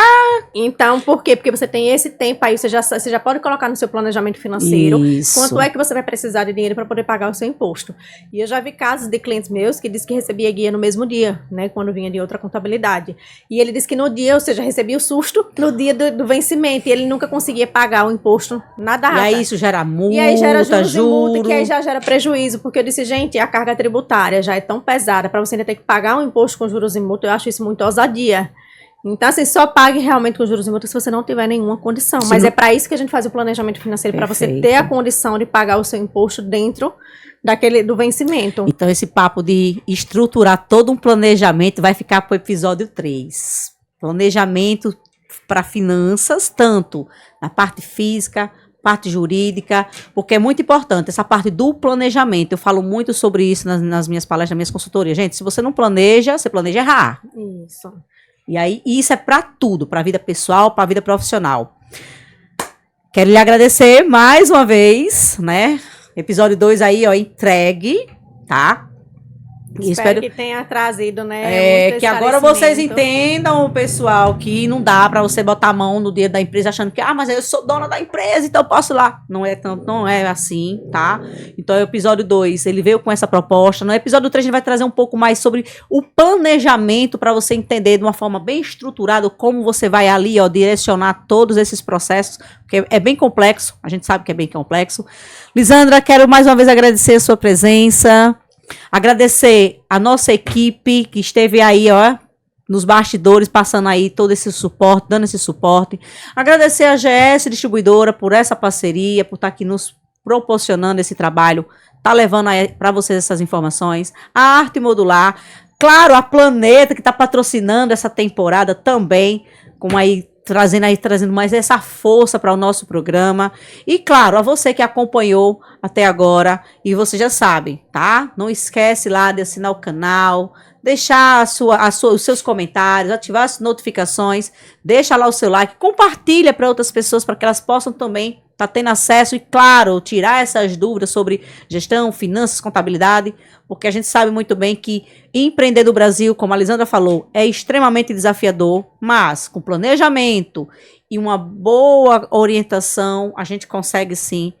S3: Então, por quê? Porque você tem esse tempo aí, você já pode colocar no seu planejamento financeiro quanto é que você vai precisar de dinheiro para poder pagar o seu imposto. E eu já vi casos de clientes meus que dizem que recebia guia no mesmo dia, né, quando vinha de outra contabilidade. E ele disse que no dia, ou seja, recebia o susto no dia do vencimento, e ele nunca conseguia pagar o imposto na data.
S2: E aí isso gera multa,
S3: e aí gera juros e multa, que aí já gera prejuízo, porque eu disse, gente, a carga tributária já é tão pesada, para você ainda ter que pagar um imposto com juros e multa, eu acho isso muito ousadia. Então, assim, só pague realmente com juros e multas se você não tiver nenhuma condição. Mas é para isso que a gente faz o planejamento financeiro, para você ter a condição de pagar o seu imposto dentro do vencimento.
S2: Então, esse papo de estruturar todo um planejamento vai ficar para o episódio 3. Planejamento para finanças, tanto na parte física, parte jurídica, porque é muito importante essa parte do planejamento. Eu falo muito sobre isso nas minhas palestras, nas minhas consultorias. Gente, se você não planeja, você planeja errar.
S3: Isso.
S2: E aí, isso é para tudo, para a vida pessoal, para a vida profissional. Quero lhe agradecer mais uma vez, né? Episódio 2 aí, ó, entregue, tá?
S3: Espero que tenha trazido, né?
S2: Que agora vocês entendam, pessoal, que não dá pra você botar a mão no dedo da empresa achando que, mas eu sou dona da empresa, então eu posso ir lá. Não é assim, tá? Então, o episódio 2, ele veio com essa proposta. No episódio 3, a gente vai trazer um pouco mais sobre o planejamento pra você entender de uma forma bem estruturada como você vai ali, ó, direcionar todos esses processos, porque é bem complexo, a gente sabe que é bem complexo. Lisandra, quero mais uma vez agradecer a sua presença. Agradecer a nossa equipe que esteve aí, ó, nos bastidores, passando aí todo esse suporte, dando esse suporte. Agradecer a GS Distribuidora por essa parceria, por estar aqui nos proporcionando esse trabalho, tá levando para vocês essas informações. A Arte Modular, claro, a Planeta que está patrocinando essa temporada também, com aí trazendo mais essa força para o nosso programa. E, claro, a você que acompanhou até agora, e você já sabe, tá? Não esquece lá de assinar o canal, deixar os seus comentários, ativar as notificações, deixa lá o seu like, compartilha para outras pessoas, para que elas possam também tá tendo acesso e, claro, tirar essas dúvidas sobre gestão, finanças, contabilidade, porque a gente sabe muito bem que empreender no Brasil, como a Lisandra falou, é extremamente desafiador, mas com planejamento e uma boa orientação, a gente consegue sim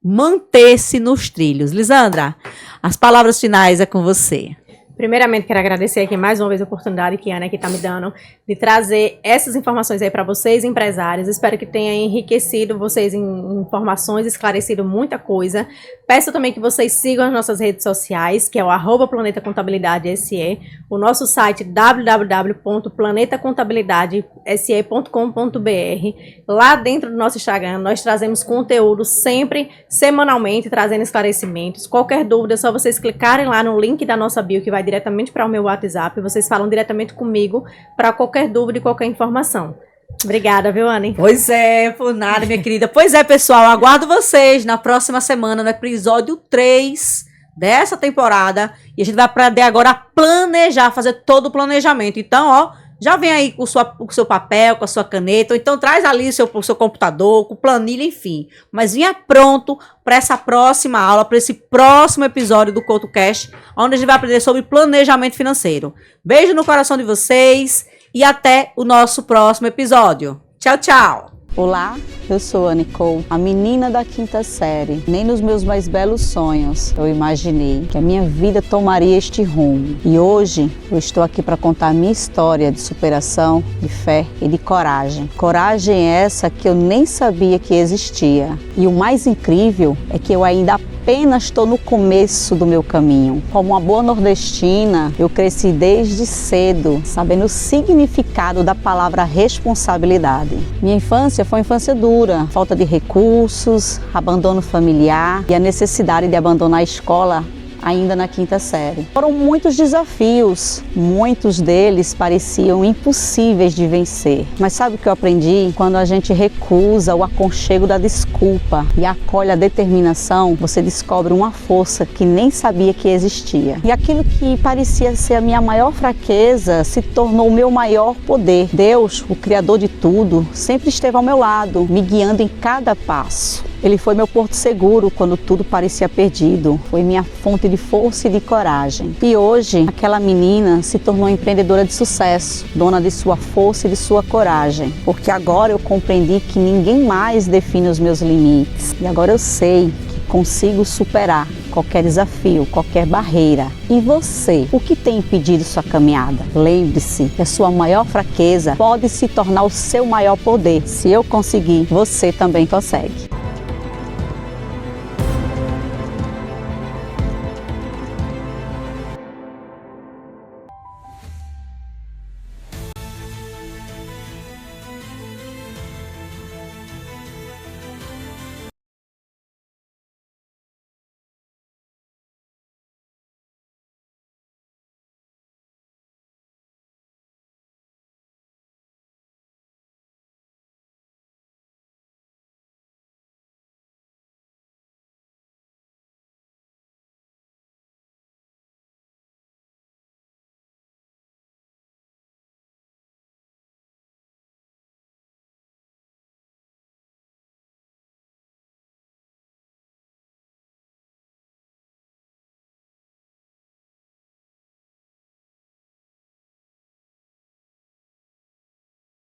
S2: manter-se nos trilhos. Lisandra, as palavras finais é com você.
S3: Primeiramente, quero agradecer aqui mais uma vez a oportunidade que a Ana aqui está me dando de trazer essas informações aí para vocês, empresários. Espero que tenha enriquecido vocês em informações, esclarecido muita coisa. Peço também que vocês sigam as nossas redes sociais, que é o @Planeta Contabilidade SE, o nosso site www.planetacontabilidadese.com.br. Lá dentro do nosso Instagram, nós trazemos conteúdo sempre, semanalmente, trazendo esclarecimentos. Qualquer dúvida, é só vocês clicarem lá no link da nossa bio, que vai diretamente para o meu WhatsApp. Vocês falam diretamente comigo para qualquer dúvida e qualquer informação. Obrigada, viu, Anny?
S2: Pois é, por nada, minha querida. Pois é, pessoal, aguardo vocês na próxima semana, no episódio 3 dessa temporada. E a gente vai aprender agora a planejar, fazer todo o planejamento. Então, ó, já vem aí com o seu papel, com a sua caneta, ou então traz ali o seu computador, com planilha, enfim. Mas vinha pronto para essa próxima aula, para esse próximo episódio do CoutoCast, onde a gente vai aprender sobre planejamento financeiro. Beijo no coração de vocês e até o nosso próximo episódio. Tchau, tchau!
S1: Olá, eu sou a Nicole, a menina da quinta série. Nem nos meus mais belos sonhos eu imaginei que a minha vida tomaria este rumo. E hoje eu estou aqui para contar a minha história de superação, de fé e de coragem. Coragem essa que eu nem sabia que existia. E o mais incrível é que eu ainda apenas estou no começo do meu caminho. Como uma boa nordestina, eu cresci desde cedo, sabendo o significado da palavra responsabilidade. Minha infância foi uma infância dura, falta de recursos, abandono familiar e a necessidade de abandonar a escola ainda na quinta série. Foram muitos desafios, muitos deles pareciam impossíveis de vencer. Mas sabe o que eu aprendi? Quando a gente recusa o aconchego da desculpa e acolhe a determinação, você descobre uma força que nem sabia que existia. E aquilo que parecia ser a minha maior fraqueza se tornou o meu maior poder. Deus, o Criador de tudo, sempre esteve ao meu lado, me guiando em cada passo. Ele foi meu porto seguro quando tudo parecia perdido. Foi minha fonte de força e de coragem. E hoje, aquela menina se tornou empreendedora de sucesso, dona de sua força e de sua coragem. Porque agora eu compreendi que ninguém mais define os meus limites. E agora eu sei que consigo superar qualquer desafio, qualquer barreira. E você, o que tem impedido sua caminhada? Lembre-se que a sua maior fraqueza pode se tornar o seu maior poder. Se eu conseguir, você também consegue.